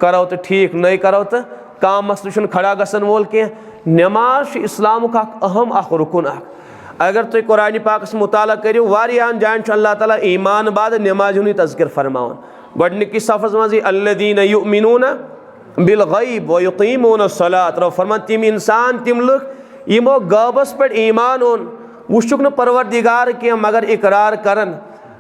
करो तो ठीक नहीं करो तो कह मसल खड़ा गसन वोल कह नमाज इस्लामुक अहम रुकन अगर तुम कुरान पाकस मुताला करो वारियान जान अल्लाह ताला ईमान बाद नमाज हुंद तज़किर फरमावन गोडनिकिस सफ़स मज अल्लज़ीना युमिनून बिल गैब व युक़ीमून अस्सलात रो फरमान तिम इंसान तिम लुक यमो गैबस पे ईमान ओन वुचुक न परवरदिगार कह मगर इकरार करन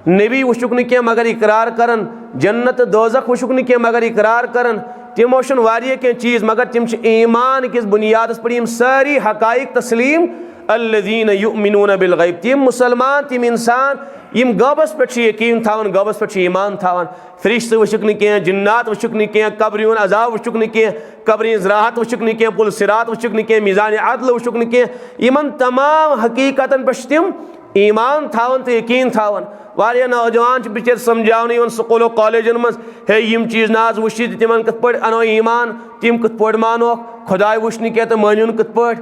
नबी वुचुक न कह मगर इकरार करन जन्नत दोज़ख वुचुक न कह मगर इकरार करन तिमो वारिया कह चीज़ मगर तिम ईमान किस बुनियादस पे सारी हकाइक तस्लीम अल्लज़ीना युमिनून बिल गैब तिम मुसलमान तिम इंसान यम गैबस पे यकीन थावन गैबस पे ईमान थावन फरिश्ते वुचुक न कह जिन्नात वुचुक न कह कब्रियुन अजाब वुचुक न कह कब्र ज़राहत वुचुक न कह पुल सिरात वुचुक न कह मीज़ान अदल वुचुक न कह यमन तमाम हकीकतन पे तिम ईमान थावन तो यकीन थावन। वारिया नौजवान बिचार समझावन स्कूलों कॉलेजन मज हे यम चीज नाज वुशी तिमन कत पड़ अनो ईमान तिम कत पड़ मानो खुदाय वुशन क्या तो मानुन कत पड़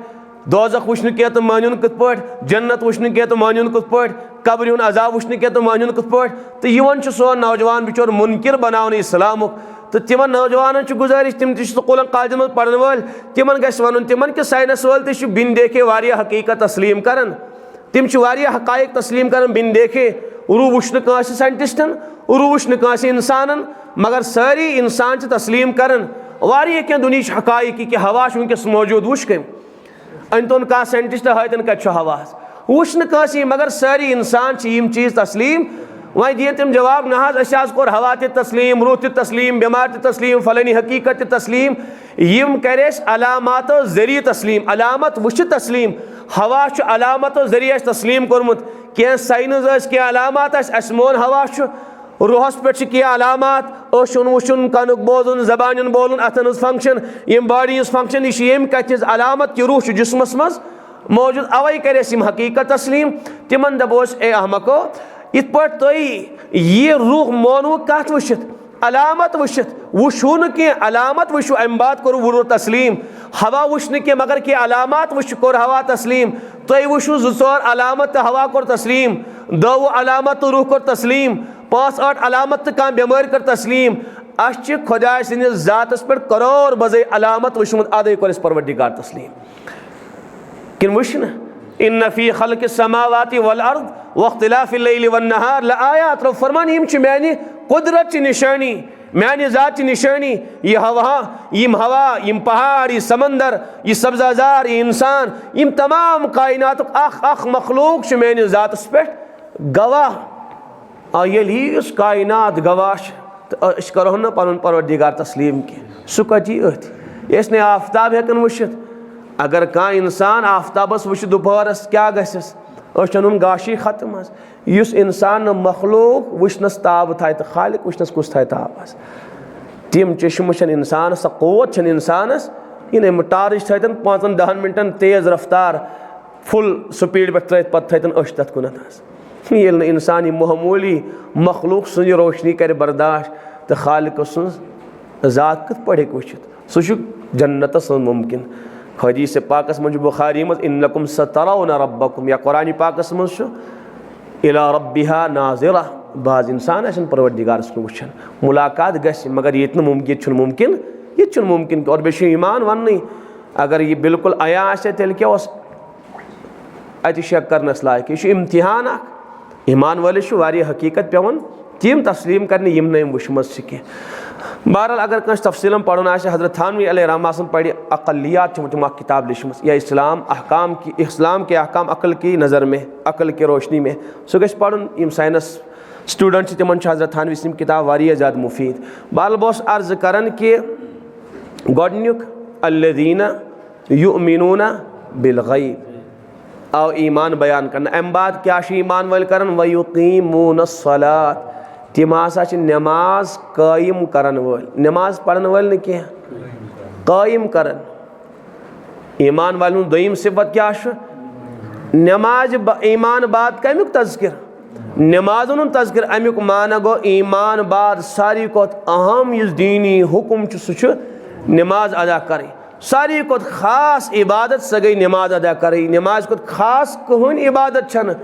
दोजख वुशन क्या तो मानुन कत पड़ जन्नत वुशन क्या तो मानुन कत पड़ कब्र हुन अजाब वुशन क्या तो मानुन कत पड़ तो यवन सोन नौजवान बिचार मुनकिर बनावन इस्लाम तो तिमन नौजवान गुजारिश तिम स्कूल कॉलेजन मज पढ़न वाल तिमन गस वन तिमन कि साइंस वाल तो बिन देखे वारिया हकीकत तस्लीम करन तिम वारिया हकायक तस्लीम करन बिन देखे उरू वुशन कांस साइंटिस्टन उरू वुशन कांस इंसानन मगर सारी इंसान तस्लीम करन वारिया क्या दुनिया हकायक कि हवा वनकस मौजूद वुश कम अन तोन कह साइंटिस्ट हतन कत हवा वुशन कांस मगर सारी इंसान यम चीज तस्लीम वह दिए तम जवाब ना आज कोर हवा तस्लीम रूह तस्लीम बीमार तस्लीम फलानी हकीकत तस्लीम यम करेस अलामत जरिए तस्लीम अलामत वुश तस्लीम हवा अलामत जरिए तस्लीम कोर्मुत क्या साइंस क्या अलामत अस मोन हवा रूहस पे क्या अलामत ओशन वुशन कनुक बोजन जबान बोलन अथन फंक्शन यम बॉडी फंक्शन यह कत अलामत कि रूह जिस्मस मज मौजूद अवे करेस हकीकत तस्लीम तिमन दपोस ए अहमको इत पे तुम यह रूह मोनू कत वुशित अलामत वुशित वुशू न कि अलामत वुशु अम बात कर वो तस्लीम हवा वुश न कि मगर कि अलामत वुश कोर हवा तस्लीम तुम वुशु जोर अलामत तो हवा कोर तस्लीम 2 अलामत तो रूह कोर तस्लीम 5-8 अलामत तो कह बेमार कर तस्लीम अस खुदा सदिस जातस पे करोड़ बजे अलामत वुशमुत अदे कोर परवरदिगार तस्लीम किन वुश न इन फी खल्क़ि समावाति वल अर्द वख्तिलाफ़िल लैलि वन नहार लआयात रब फरमान यम मानी कुदरत निशानी मानी ज़ात निशानी ये हवा यम पहाड़ ये समंदर ये सब्ज़ाजार ये इंसान यम तमाम कायनात अख मखलूक मानी ज़ातस पे गवाह ये कायनात गवाह तो करो ना पन परवरदिगार तस्लीम की सह कती अथ ने आफ्ताब हेकन वुशित अगर कह इंसान आफ्ताबस वुश दोपहरस क्या गस अन गाशी खत्म इस इंसान मखलूक वुशनस ताब थाय तो खालिक वुशनस कुछ थाय ताब तिम चश्म इंसान सा क़ुव्वत इंसानस इन टार्च थन 5-10 मिनटन तेज रफ्तार फुल स्पीड पे त्रत पे थन अश तथ कुन ये इंसान मामूली मखलूक सज रोशनी कर बर्दाश्त तो खालिक ज़ात कत पे वुचित सह जन्नत मुमकिन हदीस पाकस मज बुखारी मज इन्नकुम सतरौन रब्बकुम या कुरान पाकस मज इला रब्बिहा नाज़िरा बाज इंसान परवरदिगारस कुन वुचन मुलाकात गस मगर ये मुमकिन ये मुमकिन और बे ईमान वन अगर ये बिल्कुल आया तेल क्या अत शक करनस लायक यह इम्तिहान ईमान वालिस हकीकत पेवन तिम तस्लीम करने यम नम वुशमज कह बहरहाल अगर कह तफसीलम पढ़न हज़रत थानवी अलैहिस्सलाम पढ़ अक़लियात तम किताब लिखम या इस्लाम के अहकाम अक़ल की नज़र में अक़ल के रोशनी में सह गो पढ़न यम साइंस स्टूडेंट तिमन हज़रत थानवी सम किताब वारिया ज़्यादा मुफीद। बहरहाल बस अर्ज़ करन कि गोडनुक अल्लज़ीना युमिनूना बिलग़ैब आओ ईमान बयान करना अम बाद क्या ईमान वाल करन व युक़ीमूनस्सलात तिम हसा नमाज कायम करन वाल नमाज पढ़न वाल न कह कायम करन ईमान वाल दोयम सिफत क्या नमाज ईमान बाद कमुक तज़किर नमाज तज़किर अमुक माना गो ईमान बाद सारी कोत अहम इस दीनी हुक्म सह नमाज अदा करें सारी कोत खास इबादत सह गई नमाज अदा करें नमाज कोत खास कहन इबादत छन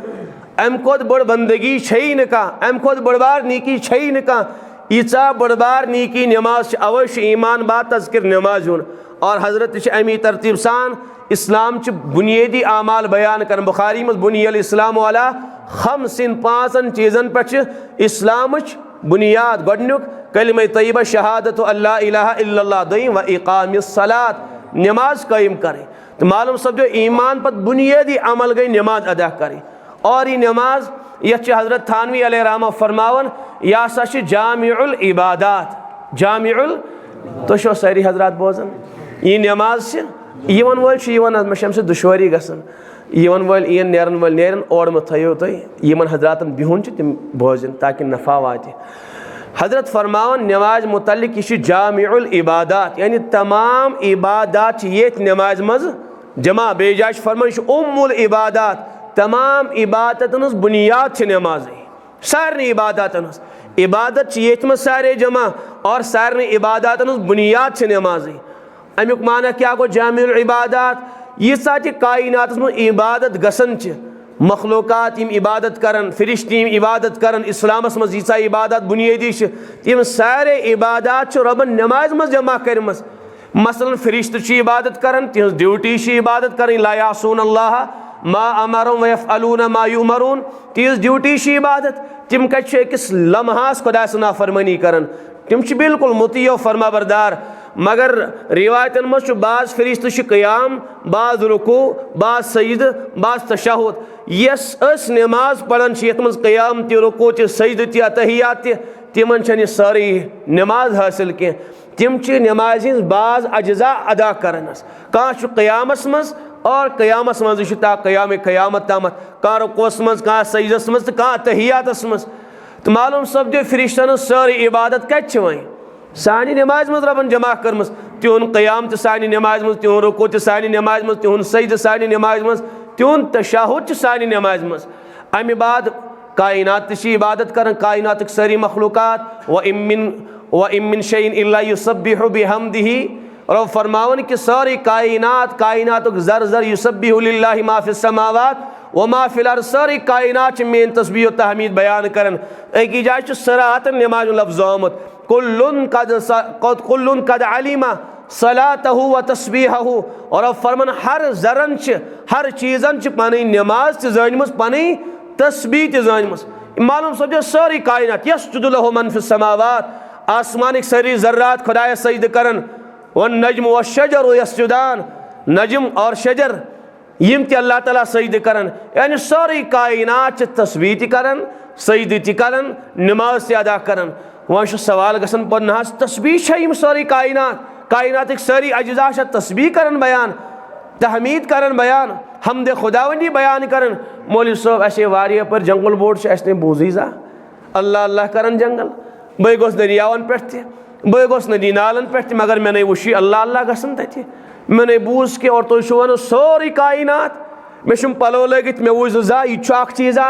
अम खोत बड़ बंदगी छई न कह अम खोत बड़बार नीकी छई न कह ईचा बड़बार नीकी नमाज अवश्य ईमान बाद तज़किर नमाज हुन और हज़रत अमी तरतीब सान इस्लाम बुनियादी आमाल बयान कर बुखारी में बुनियल इस्लाम वाला खमसिन 5 चीज़न पे इस्लाम बुनियाद गोडनुक कलिमा तय्यबा शहादत अल्ला इलाहा इल्लल्लाह दोयम व इक़ामिस सलात नमाज कायम करें तो मालूम समझो ईमान पर बुनियादी अमल गई नमाज अदा करें और ये नमाज यह हज़रत थानवी अलैहिस्सलाम फरमावन यह सा जामिउल इबादात जामिउल तो शो सारी हजरात बोजन ये नमाज यवन वाल मे से दुश्वारी गसन यवन वाल इन नेरन वाल नेरन और में थो तुम यमन हजरातन बिहुन तिम बोजन ताकि नफ़ा वाते हजरत फरमावन नमाज मुतल्लिक यह जामिउल इबादात यानी तमाम इबादात ये नमाज मज जमा बेजाश फरमान उम्मुल इबादात तमाम इबादतन हज बुनियाद नमाज सारे इबादतन इबादत ये सारे जमा और सारे इबादतन हज बुनियाद नमाज अमुक माना क्या गो जामिउल इबादत यीसा कायनात मज इबादत गसन मखलूकात यम इबादत करन फरिश्ते यम इबादत करन इस्लामस मज यीसा इबादत बुनियादी तम सारे इबादत रबन नमाज मज जमा करम मसलन फरिश्ते इबादत करन तिहज ड्यूटी इबादत कर ला यासून अल्लाह मा अमरुन व यफअलून मा युमरून तिहज ड्यूटी इबादत तम कस लम्हास खुदा नाफरमानी करन तम बिल्कुल मुती फरमा बरदार मगर रिवायतन मज बाज फरिश्ते क़याम बाज रुकू बाज सजद बाज तशहुद यस नमाज पढ़न ये मज क़याम त रुकू त सजद त तहियात तिमन सारी नमाज हासिल कह तम नमाज बाज अज्जा अदा करन कह क़यामस मज और क़यामस मज ता क़याम क़यामत तामत कह रुकोस मज कह सजदस मज तो कह तहियातस मज तो मालूम सपदो फरिश्तन सारी इबादत कत वह सानी नमाज मज रबन जमा कर्म तिहुन क़याम तो सानी नमाज मज तिहुन रुकू तो सानी नमाज मज तिहुन सजद सानी नमाज मज तिहुन तशहुद सानी नमाज मज अमे बाद कायनात इबादत कर कायनात सारी मखलूकात व इमिन शैइन इल्ला युसब्बिहु बिहम्दिही और फरमावन कि सारी कायनात जर जर युसब्बिहु लिल्लाहि मा फिस समावात व मा फिल अर्ज़ सारी कायनात मेन तस्बीह व तहमीद बयान करन एक जाय सराहतन नमाज लफ्ज़ आमत कुल्लुन कद अलिमा सलातहु व तस्बीहहु और अब फरमान हर जरन हर चीज़न पन नमाज त जानम पन तस्बीह त जानम मालूम समझो सारी कायनात यसजुदु लहु मन फिस समावात आसमान सारी जर्रात खुदाय सजद करन वन नजम व शजर यसजुदान नजम और शजर यम त अल्लाह ताला सजद करन यानी सारी कायनात तस्बीह त करन सजद त करन नमाज त अदा करन वह सवाल गसन पन्ना तस्बीह यम सारी कायनात सारी अज्जा तस्बीह करन बयान तहमीद करन बयान हमद खुदावंदी बयान करन मौलवी साहब असे वारिया पर जंगल बोर्ड अस बूजा अल्लाह अल्लाह करन जंगल बह गोस दरियावन पे बह गोस नदी नालन पे मगर मे नहीं वुशी अल्लाह अल्लाह गसन तथे मे नहीं बूज के और तुम वन सारी कायनात मे पलो लगित मे वुज जा यह चीज़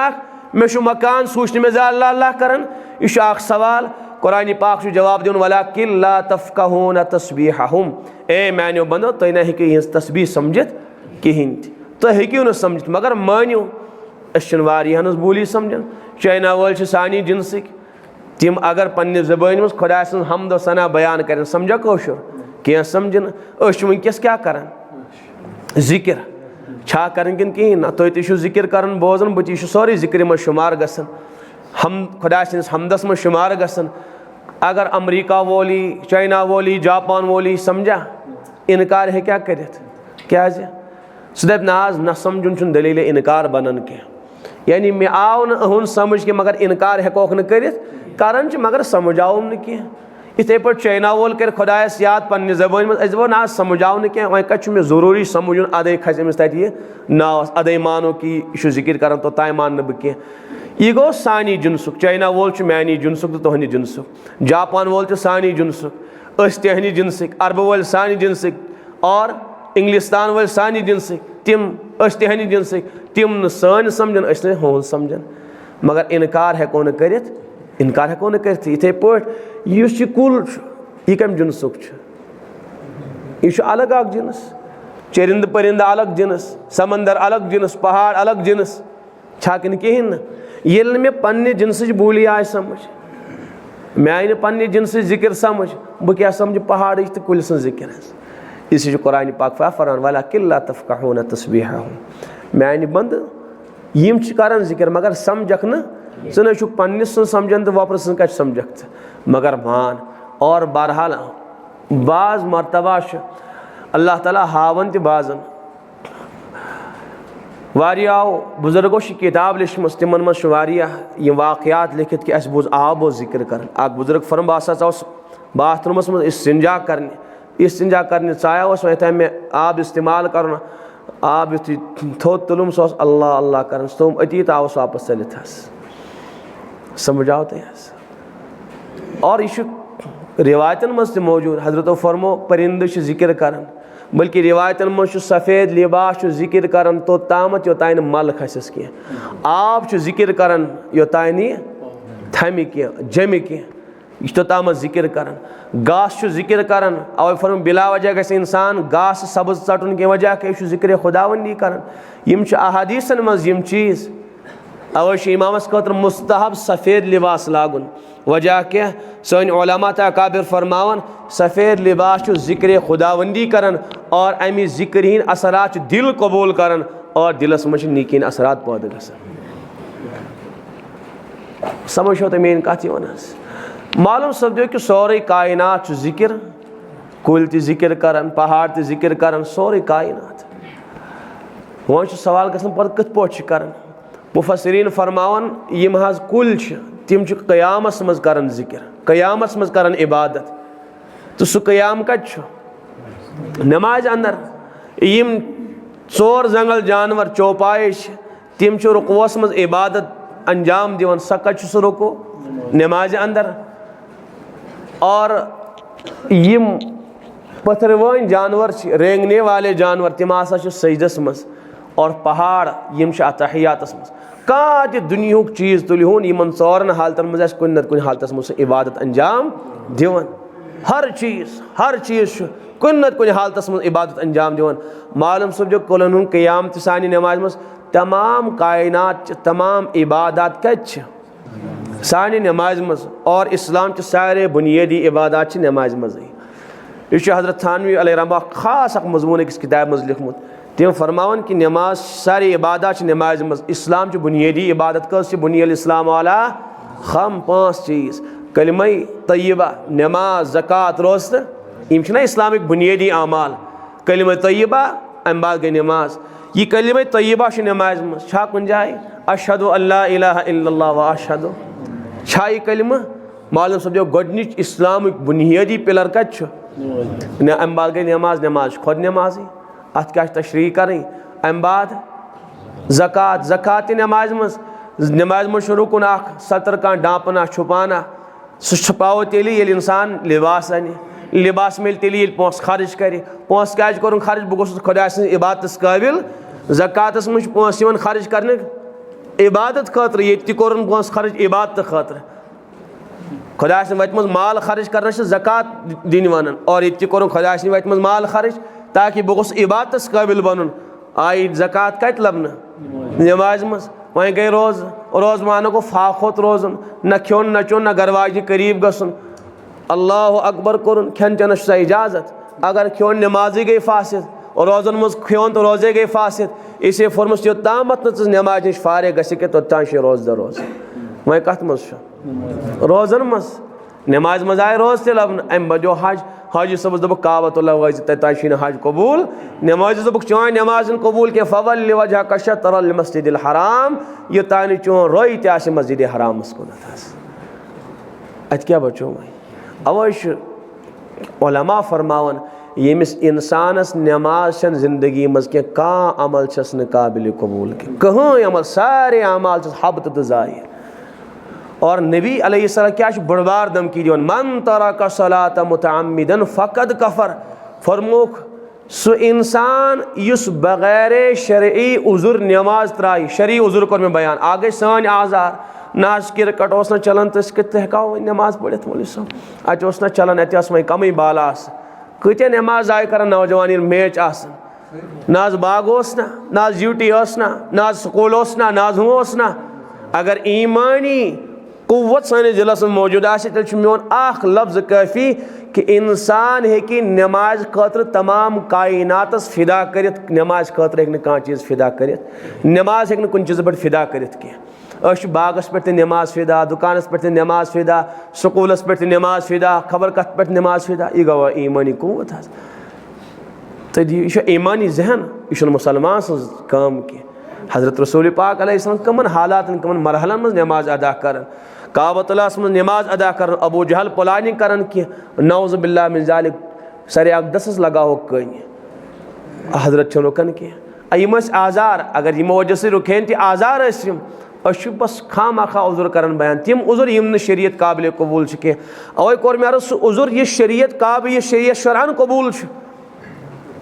मे मकान सूचने मे जा अल्लाह अल्लाह करन यह सवाल कुरान पाक जवाब दिन वलाकिन ला तफक़हून तस्बीहहुम ए मानो बंदो तुम ना हेकि यह तस्बीह समझित कहें तुम हेकु न समझित मगर मानो अस बोली समझन चाइना वाल सानी जिनसिक तम अगर पन्ने ज़बान मज खुदा सं हमद सना बयान कर समझा कौशुर क्या समझन वनकस क्या कर जिक्र छा कर कहें ना तुम तो जिक्र कर बोजन बह सारी जिक्र मज शुमार गसन हम खुदा सस हमदस मज शुमार गसन अगर अमरीका वोली चाइना वोली जापान वोली समझा इनकार है क्या कर क्या सह दप नाज न समझुन दलील इनकार बनन कह यानी मे आव न समझ के मगर इनकार हेकोक न कर मगर समझाओ न कह इथे पे चाइना वोल कर खुदायस याद पन्ने ज़बान मज वो ना समझाओ न कह वह कत मे ज़रूरी समझुन अदे खस अमिस तत नाव अदे मानो कि यह जिक्र कर तो ताय मान बह कह यह गो सानी जिनसुक चाइना वोल मानी जिनसुक तो तुहंद जिनसुक जापान वोल सानी जिनसुक तहंद जिनसिक अरब वोल सानी जिनसिक और इंग्लिस्तान वोल सानी जिनसिक तिम तहंद जिनसिक तिम न सान समझन अस न हूं समझन मगर इनकार हेको न कर इनकार हेको न कर इथे पे कुल यह कम जिनसुक यह अलग अख जिनस चरिंद परिंद अलग जिनस समंदर अलग जिनस पहाड़ अलग जिनस छा कि कहें न ये मे पन्ने जिनस बोली आय समझ मे आई न पन्ने जिनस जिक्र समझ बह क्या समझ पहाड़ तो कुल सं जिक्र इस कुरान पाक फरमान वलाकिन ला तफक़हून तस्बीहहुम मे आई बंद यम कर जिक्र मगर समझक न सन पन्निस समझन तो वपर सन कत समझक मगर मान और बहरहाल बाज मरतबा अल्लाह ताला हावन त बाजन वारियाओ बुजुर्गो किताब लिखम तिमन मज यम वाक़यात लिखित कि बोज आबो जिक्र कर बुजुर्ग फरम बस बाथरूमस मज इस्तिंजा करने चाया वह मे आब इस्तेमाल कर आब यु थोद तुलुम सह अल्लाह अल्लाह कर तुम अती तो आवस वापस चलित समझाओ तो और यह रिवायतन मज मौजूद हजरत फरमो परिंद जिक्र कर बल्कि रिवायतन मज सफ़ेद लिबास जिक्र करन तोतामत योतान मल खसस कह आब जिक्र करन योतान थम कह जम कह तोतामत जिक्र करन गास जिक्र करन अवे फरम बिला वजह गस इंसान गास सब्ज चटन के वजह के जिक्र खुदावंदी करन यम अहादीसन मज यम चीज़ अवे इमामस खतर मुस्तहब सफ़ेद लिबास लागुन वजह क्या सन उलमा अकाबिर फरमावन सफ़ेद लिबास जिक्र खुदावंदी करन और अमि जिक्र हिंद असरात दिल कबूल करन और दिलस मज नीकिन असरात पैदा गसन समझो तो मेन कथ मालूम सपदो कि सोरे कायनात जिक्र कुल जिक्र करन पहाड़ जिक्र करन सोरे कायनात वो सवाल गसन पर कथ पा करन मुफसरीन फरमावन यम हज कुल तिम क़यामस मज करन जिक्र क़यामस मज करन इबादत तो सह क़याम कत नमाज अंदर यम चोर जंगल जानवर चौपाए तिम रुकवस मज इबादत अंजाम दिवन सह कत सह रुको नमाज अंदर और यम पथरवान जानवर रेंगने वाले जानवर तिम आसा सजदस मज और पहाड़ यम अतहियातस मज कह दुनिया चीज़ तुलहून इन चौरन हालतन मज कुन नत कुन हालतस मज इबादत अंजाम दिवन हर चीज़ कुन नत कुन हालतस मज इबादत अंजाम दिवन मालूम सपदो कुलन हुंद क़याम सानी नमाज मज तमाम कायनात तमाम इबादत कत सानी नमाज मज और इस्लाम सारे बुनियादी इबादत नमाज मज यह हज़रत थानवी अलैहि रहमा खास अख मजमून अकिस किताब मज लिखमुत तम फरमावन कि नमाज सारी इबादत नमाज मज इस्लाम बुनियादी इबादत कस बुनियल इस्लाम वाला हम 5 चीज़ कलिमा तय्यबा नमाज ज़कात रोज़ यम इस्लामिक बुनियादी आमाल कलिमा तय्यबा अम बाद गई नमाज यह कलिमा तय्यबा नमाज मज कुन जाए अशहदु अल्ला इलाहा इल्लल्लाह व अशहदु यह कलिमा मालूम सपदो गोडनिच इस्लामिक बुनियादी पिलर कत अम बाद गई नमाज खुद नमाज अत क्या तशरीह करें अम बाद ज़कात नमाज मज रुकन सतर कह डापना छुपाना सह छुपाओ तेली ये इंसान लिबास अने लिबास मिल तेली पोस खर्च कर पोस क्या कर खर्च बह गोस खुदा इबादत काबिल ज़कातस मज पोस खर्च कर इबादत खतर ये कोर पोस खर्च इबादत खतर खुदा वत मज माल खर्च कर ज़कात दिन वन और ये कोर खुदा वत मज माल खर्च ताकि बह गोस इबादत काबिल बन आई ज़कात कत लबन नमाज मज वह गई रोज़ मानो को फाखोत रोजन न खोन न चोन न गरवाज करीब गसन अल्लाह अकबर कोर खेन चेन सा इजाज़त अगर खोन नमाजी गई फासिद और रोज़न मज खोन तो रोज़े गई फासिद इसे फरमस योतामत न नमाज नश फारे गि तोतान रोज़ दर रोज़ वह कत मज रोज़न मज नमाज मज आए रोज़ ते लबन अम बजो हाजी सबस दोप काबतुल्लाह वज ततान हज कबूल नमाज दोप चोन नमाज कबूल के फवल वजह कशा तरल मस्जिद हराम ये तान चोन रोई ते मस्जिद हराम कुन अत क्या बचो अवश्य उलमा फरमावन यमिस इंसानस नमाज जिंदगी मज क्या अमल न काबिल कबूल कहीं अमल सारे अमाल हबत तो ज़ाहिर और नबी अलैहिस्सलाम क्या बड़बार धमकी दिवन मन तरक सलात मुतअम्मिदन फ़क़द कफ़र फरमोख सो इंसान युस बगैर शरई उज़ुर नमाज त्राई शरई उज़ुर कोर में बयान आगे सान आज़ार ना क्रिकेट न चलान तो हेको नमाज पढ़ित मौलवी साहब अत न चलान अत वह कम बाल कत नमाज आय कर नौजवान मैच ना बाग ना ड्यूटी ना स्कूल ना हूँ अगर ईमानी कुव्वत सानिस दिलस मौजूद तेल मोन अख लफ्ज़ काफ़ी कि इंसान हेकि नमाज खतर तमाम कायनातस फिदा कर नमाज खतर हेक कह चीज़ फिदा कर नमाज हेक कुन चीज़ पे फिदा कर बागस पे नमाज फिदा दुकानस पे नमाज फिदा स्कूलस पे नमाज फिदा खबर कत पे नमाज फिदा यह गवा ईमानी कुव्वत तो यह ईमानी जहन यह मुसलमान सज काम की हज़रत रसूल पाक अलैहिस्सलाम कमन हालात कमन मरहलन मज नमाज अदा कर काबतुल्लाह मज नमाज अदा कर अबू जहल प्लानिंग कर कि नौज़ बिल्लाह मिन ज़ालिक सर अक़दस लगाओ कन हजरत रुकन कम आज़ार अगर यमो वजह से रुखेन ति आज़ार बस खाम खा उज़ुर कर बयान तिम उज़ुर यम शरीयत काबिल कबूल कह अवे कोर मे अर्ज़ सह उज़ुर यह शरीयत काबिल यह शरीयत शरअन कबूल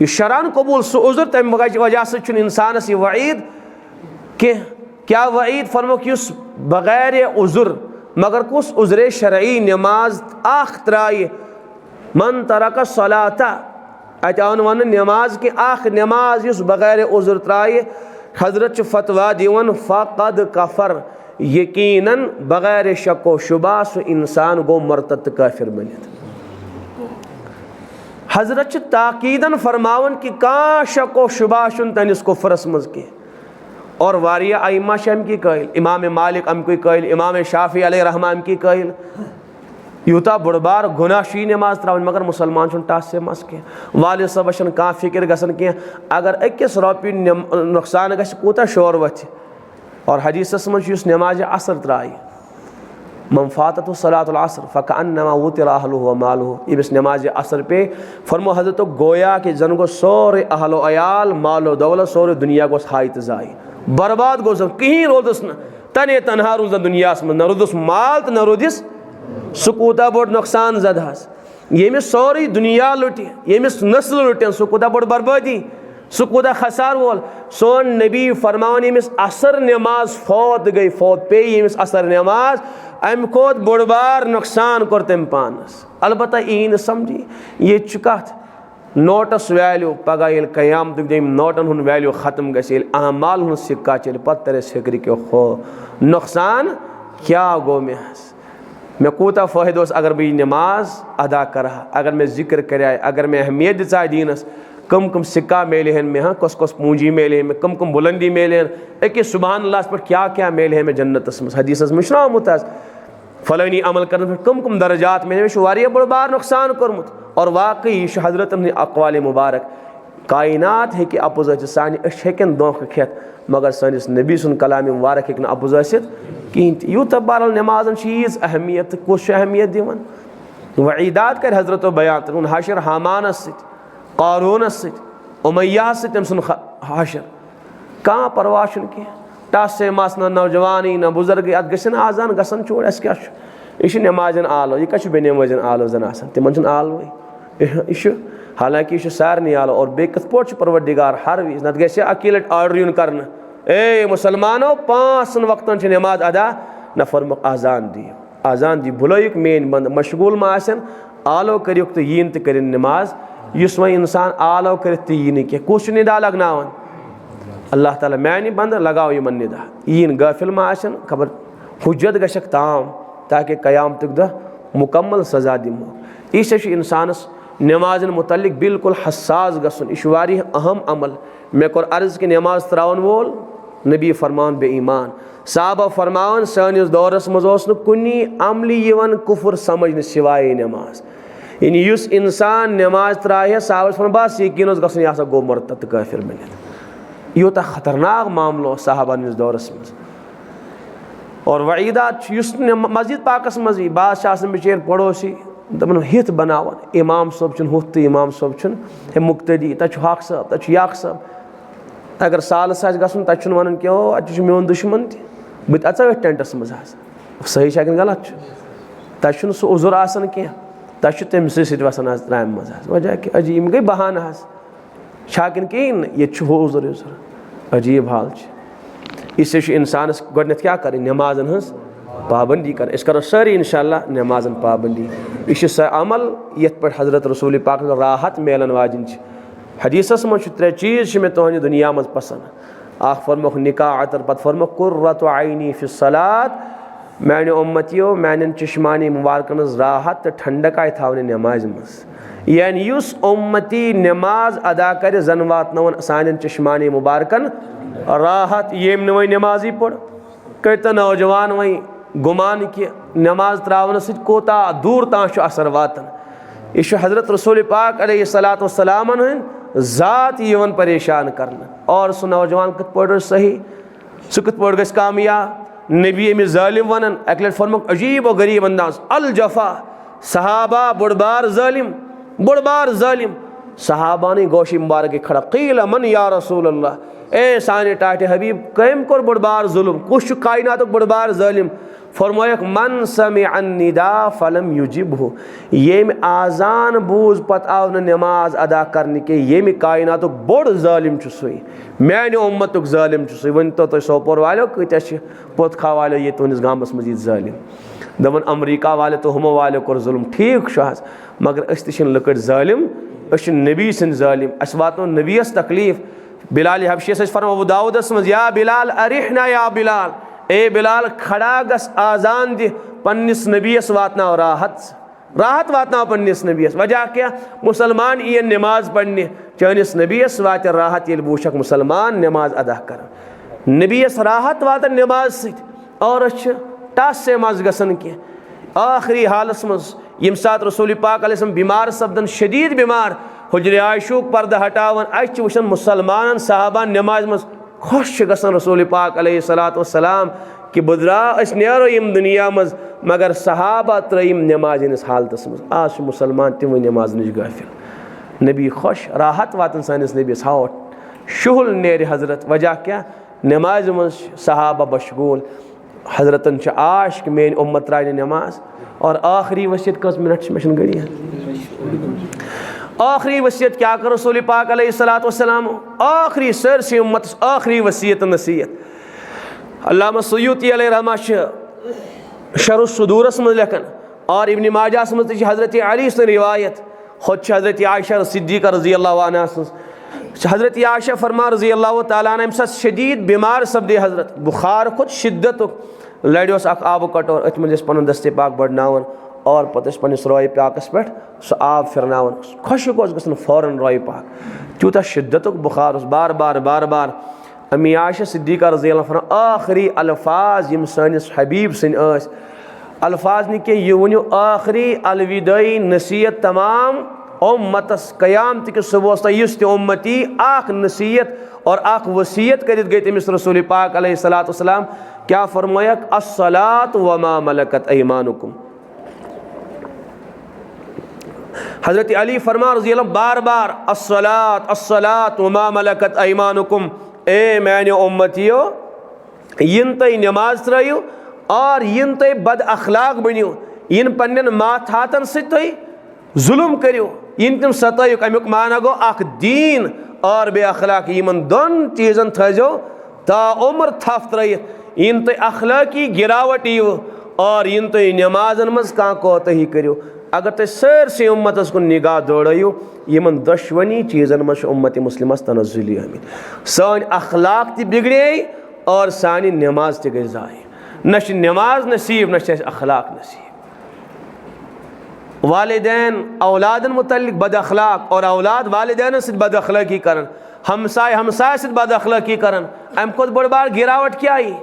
यह शरान कबूल सह उज़र तम वजह से इंसानस यह वईद क्या वईद फरमोक युस बगैर उज़र मगर कुस उज़र शरई नमाज आख त्राय मन तरक सलाता अत आन वन नमाज कि आख नमाज युस बगैर उज़र त्राय हजरत फतवा दिवन फ़क़द कफ़र यकीनन बगैर शको शुबा सह इंसान गो मरतद काफिर बनित। हजरत ताकीदन फरमावन कि का शको शुबा तनिस कुफरस मज के और वारिया आइमा अम की कायल इमाम मालिक अम की कायल इमाम शाफी अलैहि रहमा अम की कायल यूता बुड़बार गुनाह शी नमाज त्रावन मगर मुसलमान टस से मस के वाल सबस कह फिक्र गसन कह अगर अकिस रोपी नुकसान गस कूता शोर वथ और हदीसस मज नमाज असर त्राय मनफातत सलातुल असर फ़कअन्नमा वुतिरा अहलुहु व मालुहु इस नमाज असर पे फरमो हजरत गोया कि जन गो सोरे अहलो अयाल मालो दौलत सोरे दुनिया गोस हायत जाय बर्बाद गोस कहीं रोदस न तने तनहा रोज दुनिया में न रोदस माल तो न रोदिस सह कूता बोड़ नुकसान जदहस यमिस सोरी दुनिया लुट यमिस नस्ल लुटन सह कूता बोड़ बर्बादी सह कूता खसार वोल सोन नबी फरमान यमिस असर नमाज फौत गई फौत पे यमिस असर नमाज अम खोत बुड़बार नुकसान कोर तम पानस अलबत्ता यी न समझी ये कत नोटस वैल्यू पगह ये कयामत दिन नोटन हुन वैल्यू ख़त्म गि अमाल हुन सिक्का चल पत तरस फिक्र के खो नुकसान क्या गो मे कूता फ़ायदा अगर बह नमाज अदा करा अगर मे जिक्र कर अगर मे अहमियत दिता दीनस कम कम सिक्का मेले हैं मे कस कस पूंजी मेले मे कम कम बुलंदी मेले अकिस सुबहान अल्लाह पर क्या क्या मेले हैं मे जन्नतस मज हदीसस में आमुत फलानी अमल कर कम कम दर्जात मेले मे बड़ बार नुकसान कोर्मुत और वाकई यह हजरत अक़वाल मुबारक कायनात हे अपुज सान हेकन धोख खेत मगर सनिस नबी सुन कलाम मुबारक हे अपुज कहें यूत बहरहाल नमाजन चीज़ अहमियत कुछ अहमियत दिवन वईदात कर हजरत बयान तुन हशर हामानस कारूनस उमैयास तम सुन हशर कहाँ परवाह कह टस से मस न नौजवानी न बुजुर्ग अत गन आजान गसन चोर अस क्या यह नमाजन आलो यह कह बे नमाजन आलो जन तिमन आलवै यह हालांकि यह सारे आलो और बे कथ पे परवरदिगार हर वज नत गि अकी लट आर्डर यून कर ए मुसलमानो 5 वक्तन नमाज अदा न फरमुक आजान दी भुलक मेन बंद मशगूल मा आलो कर तो यीन तो कर नमाज इस वह इंसान आलो कर यी न कह कुछ निदा लगनावन अल्लाह ताला मैंने बंद लगाओ यमन निदा यीन गाफिल मा खबर हुज्जत गशक ताम ताकि क़यामत दह मुकम्मल सजा दिमो इस इंसानस नमाजन मुतल्लिक बिल्कुल हसास गसन यह वारिया अहम अमल मे कोर अर्ज कि नमाज त्रावन वोल नबी फरमान बे ईमान साहबा फरमान सानिस दौरस मज कुनी अमली यवन कुफर समझ सिवाय नमाज यानी युस इंसान नमाज त्राह साहब फरमान बस यकीन गसन यह गो मरतद काफिर बनित यूता खतरनाक मामलो साहबा निस दौरस मज और वईदात मस्जिद पाकस मज बादशाह बिचार पड़ोसी दपन हित बनावन इमाम सोब हुत तो इमाम सोब मुक्तदी तक हक सब तक यक सब अगर सालस गन तक वन कि अत मोन दुश्मन बत अच टेंटस मज सही अगर गलत तक सह उजुर आसान कह तक तमस वसान त्राम मज वजह कि अजीब गई बहाना छाकिन कहें ये उजुर उजुर अजीब हाल इससे इंसानस गोडनथ क्या करें नमाजन हज पाबंदी कर करो सारी इंशाअल्लाह नमाजन पाबंदी यह सह अमल ये पे हजरत रसूल पाक राहत मेलन वाजिन हदीसस मज 3 चीज़ मे तुहद दुनिया मज पसंद आख फरमुख निकाह अतर पत फरमुख कुर्रतु ऐनी फि सलात मैंने उम्मतियों मैंने चश्मानी मुबारकन राहत तो ठंडक आय थावन नमाज मज यानी युस उम्मती नमाज अदा कर जन वातन सान चश्मानी मुबारकन राहत येम न वही नमाजी पढ़ कर नौजवान वही गुमान कि नमाज त्रावन कोता दूर ताश असर वातन यह हजरत रसूल पाक अलैहिस्सलातु वस्सलाम ज़ात यवन परेशान करना और सह नौजवान कत पे सही सह कत पे गस कामयाब नबी अमिस जालिम वन अक लट फरमुक अजीब व गरीब अंदाज अल जफ़ा सहाबा बुड़बार जालिम सहाबा ने गोशी मुबारक खड़ा क़ील मन या रसूल अल्लाह ए साने टाटे हबीब कम कोर बुड़बार जुल्म कुछ कायनात बुड़बार जालिम फरमायक मन समिअन निदा फलम युजिबहु, येम आजान बूज पत आव न नमाज अदा करने के येम कायनातुक बोड़ जालिम छु सुई, मैंने उम्मतुक जालिम छु सुई। वन तो सोपोर वालो कत्या पोत खा वालो ये तुनिस गामस मजीद जालिम, दपन अमरीका वाले तो हमो वाले कोर जुल्म, ठीक शहस मगर अस तन लकड़ जालिम, अस नबी सन जालिम, अस वातो नबीस तकलीफ। बिलाल हबशीस फरमा अबू दाऊदस मज या बिलाल अरिहना या बिलाल, ए बिलाल खड़ा गस आजान दि पन्निस नबीस वातना राहत वातना पन्निस नबीस। वजह क्या, मुसलमान ये नमाज पढ़ने चानिस नबीस वात राहत ये बूशक मुसलमान नमाज अदा कर, नबीस राहत वात नमाज सत और टस से मज गसन के आखिरी हालस मज यम सात रसूल पाक अलैहिस्सलाम बीमार सपदन, शदीद बीमार, हुजरे आयशूक पर्दा हटावन अच वुचन मुसलमान सहाबा नमाज मज खुश गसन रसूल पाक अलैहिस्सलाम कि बुदरा अस नेरो यम दुनिया मज मगर सहाबा त्रयम नमाज इस हालतस मज। आज मुसलमान तम नमाज नश गाफिल, नबी खुश राहत वातन सानिस नबीस हाओ शुहुल नेर हजरत। वजह क्या, नमाज मज सहाबा मशगूल, हजरतन आश कि मेन उम्मत त्राय नमाज। और आखिरी वसीयत कस मिनट में गड़ी है, आखिरी वसीयत क्या कर रसूल पाक अलैहिस्सलाम, आखिरी सर से उम्मत आखिरी वसीयत नसीहत। अल्लामा सयूती अलैहि रहमा शरह सुदूरस में लेखन और इब्न माजाह मज हजरत अली से रिवायत, खुद हजरत आयशा सिद्दीक़ा रज़ी अल्लाहु अन्हा, हजरत आयशा फरमा रज़ी अल्लाहु तआला अन्हा अम शदीद बीमार सपदे हजरत, बुखार खुद शिद्दत लड़ोस आब कटोर अथ मज पन दस्ते पाक बढ़नावन और पत पन्निस रोय पाकस पे सह आब फिरनावन, खुशक गन फौरन रोय पाक, तूता शिद्दत बुखार बार बार बार बार। अमी आयशा सिद्दीक़ा रज़ी अल्लाहु अन्हा आखिरी अल्फाज यम सानिस हबीब सन अल्फाज न कि यह वनु आखिरी अलविदाई नसीहत तमाम उम्मतस क़यामत के सुबह युस ते उम्मती आख नसीहत और आख वसीयत कर गई तमिस रसूल पाक अलैहिस्सलाम। क्या फरमायक, अस्सलात व मा मलकत ऐमानुकुम। हजरत अली फरमा रज़ी अल्लाह बार बार अस्सलात अस्सलात व मा मलकत ऐमानुकुम, ए मैंने उम्मतियो इन तय नमाज त्रयु और इन तय बद अखलाक बनियो, इन पन्न माथ हाथन सत्य जुल्म करियो, इन तम सतयुक अमुक माना गो अख दीन और बे अखलाक, यमन दोन चीजन थजो ता उम्र थफ त्रयित, इन तय अखलाकी गिरावट यीव और इन तय नमाजन मज कह कोतही करियो। अगर तय सरसे उम्मतस कुन निगाह दौड़ो यमन दशवनी चीजन मज उम्मत मुस्लिमस तनज़ुली आमित, सान अखलाक ति बिगड़े और सानी नमाज ति गई ज़ाय, न नमाज नसीब न अखलाक नसीब। वालिदैन औलादन मुतल्लिक बद अखलाक और औलाद वालिदैन से बद अखलाकी करन, हमसाय हमसाय से बद अखलाकी करन, अम खुद बड़ बार गिरावट क्या आई।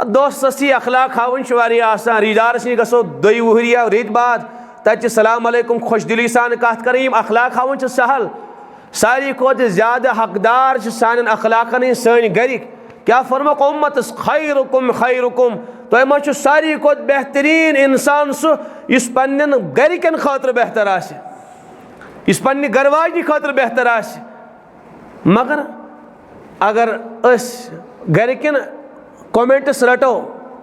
दोस्त ससी अखलाक हावन वारी आसान, रिदार से गसो दई वहरिया रित बाद तत सलाम अलैकुम खुश दिली सान कत कर, अखलाक हावन सहल। सारी खोत ज्यादा हकदार सान अखलाकन सन गरिक। क्या फरमक उम्मतस खैरुकुम खैरुकुम, तो मह सारी खोत बेहतरीन इंसान सह इस पन्न गरिकन खातर बेहतर आसे, इस पन्ने गरवाजनी खातर बेहतर आसे। मगर अगर अस गरिकन कमेंट्स रटो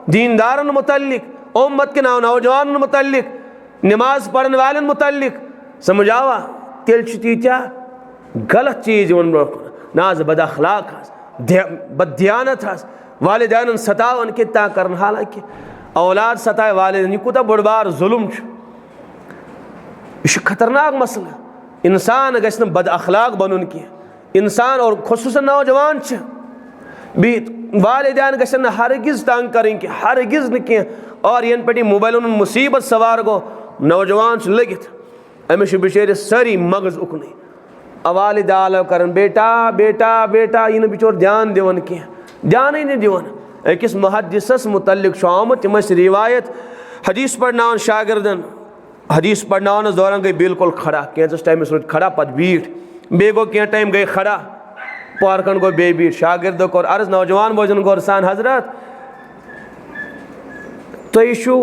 दीनदारन मुतल्लिक, उम्मत के नौजवान मुतल्लिक, नमाज पढ़ने वाले मुतल्लिक समझावा, तेल तीत्या गलत चीज वन नाज बद अखलाक बददियानत वालिदैन सतावन कि कर, हालांकि औलाद सताए वालिदैन यह कूत बड़ बार जुल्म, यह खतरनाक मसला। इंसान गस बद अखलाक बनुन की, इंसान और खुसूसन नौजवान भी वालिदैन गसन हरगिज तंग करें कि हरगिज न कह, और इन पे मोबाइल मुसीबत सवार गो नौजवान लगित अमिस बिचार सारी मगज उकन वालिद आलो कर बेटा बेटा बेटा इन बिचोर ध्यान दिवन कह, ध्यान ही नहीं दिवन। अकिस मुहद्दिसस मुतल्लिक आमुत तम रिवायत हदीस पढ़ना शागिर्दन, हदीस पढ़ना दौरान गई बिल्कुल खड़ा, कैंस टाइमस रोज खड़ा पत बीठ, बे गो क्या टाइम गई खड़ा, पार्कन गो बे बीठ, शागिर्द कोर अर्ज नौजवान बोजन गोर सान हजरत तो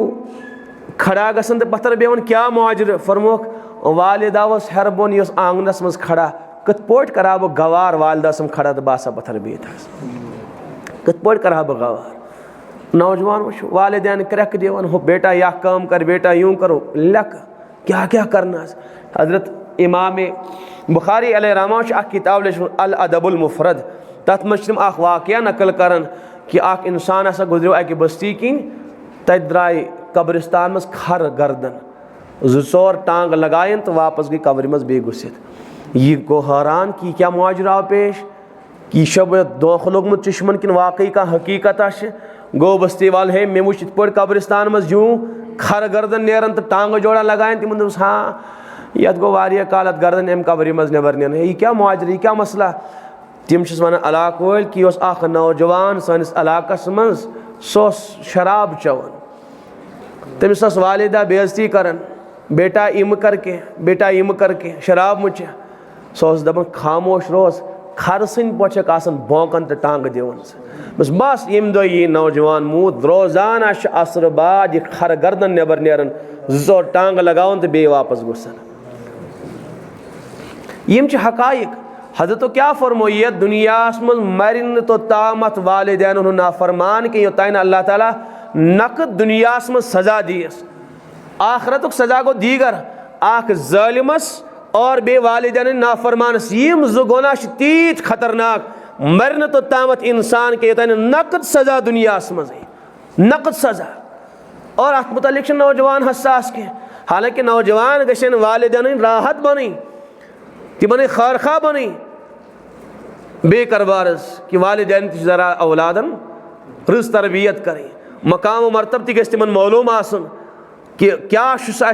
खड़ा गसन तो पत्थर बेवन क्या मुआजर। फरमोक वालिदा वस हर बोन यस आंगनस मज खड़ा, कत पोट करा बह गवार वालिदा सम खड़ा तो बासा पत्थर बेत, कत पोट करा बह गवार। नौजवान वो वालिदैन क्रक दिवन हो बेटा यह काम कर बेटा यूं करो लक क्या क्या करना। हजरत इमाम बुखारी अलैहि रहमा किताब लिखित अल अदबुल मुफरद तथ मज तम वाक़या नकल करन कि इंसान हसा गुजरो अकि बस्ती किन तत द्राय कब्रिस्तान मज खर गर्दन जोर टांग लगायन तो वापस गई कब्र मज बे घुसित। यह गो हैरान कि क्या मुआजरा पेश कि शब दोख लोगमुत चश्मन किन वाकई का हकीकत गो बस्ती वाल है मे वुच पे कब्रिस्तान मज यूं खर गर्दन नेरन तो टांग जोड़ा लगायन तिमन दोस हाँ यत गो वारिया कालत गर्दन अम कब्र मज नबर नीन यह क्या मुआजरा यह क्या मसला। तिम वन अलाक वल कि अख नौजवान सानिस अलाकस मज सो शराब चवन तमिस वालिदा बेइज्जती करन बेटा इम करके शराब मुचे सो दपन खामोश रोज खर सन पोचक आसन भौंकन तो टांग दिवन बस यम दो यह नौजवान मूद रोजाना असर बाद यह खर गर्दन नबर नेरन जोर टांग लगावन तो बे वापस गुसन। यम हकाइक हजरत क्या फरमोयत दुनिया मज मरिन तो तामत वालिदैन नाफरमान के योतान अल्लाह ताला नकद दुनिया मज सजा दीस आखरत सजा गो दीगर आख जालिमस और बे वालिदैन नाफरमानस यम जो गुनाह तीत खतरनाक मरन तो तामत इंसान के योतान नकद सजा दुनिया मज नकद सजा। और अत मुतल्लिक नौजवान हसास के हालांकि नौजवान गशन वालिदैन राहत बनी तिमन खारखा बनी बेकरबारस कि वालिदैन जरा औलादन रज तरबियत करें मकाम मरतब तिमन मालूम आसन कि क्या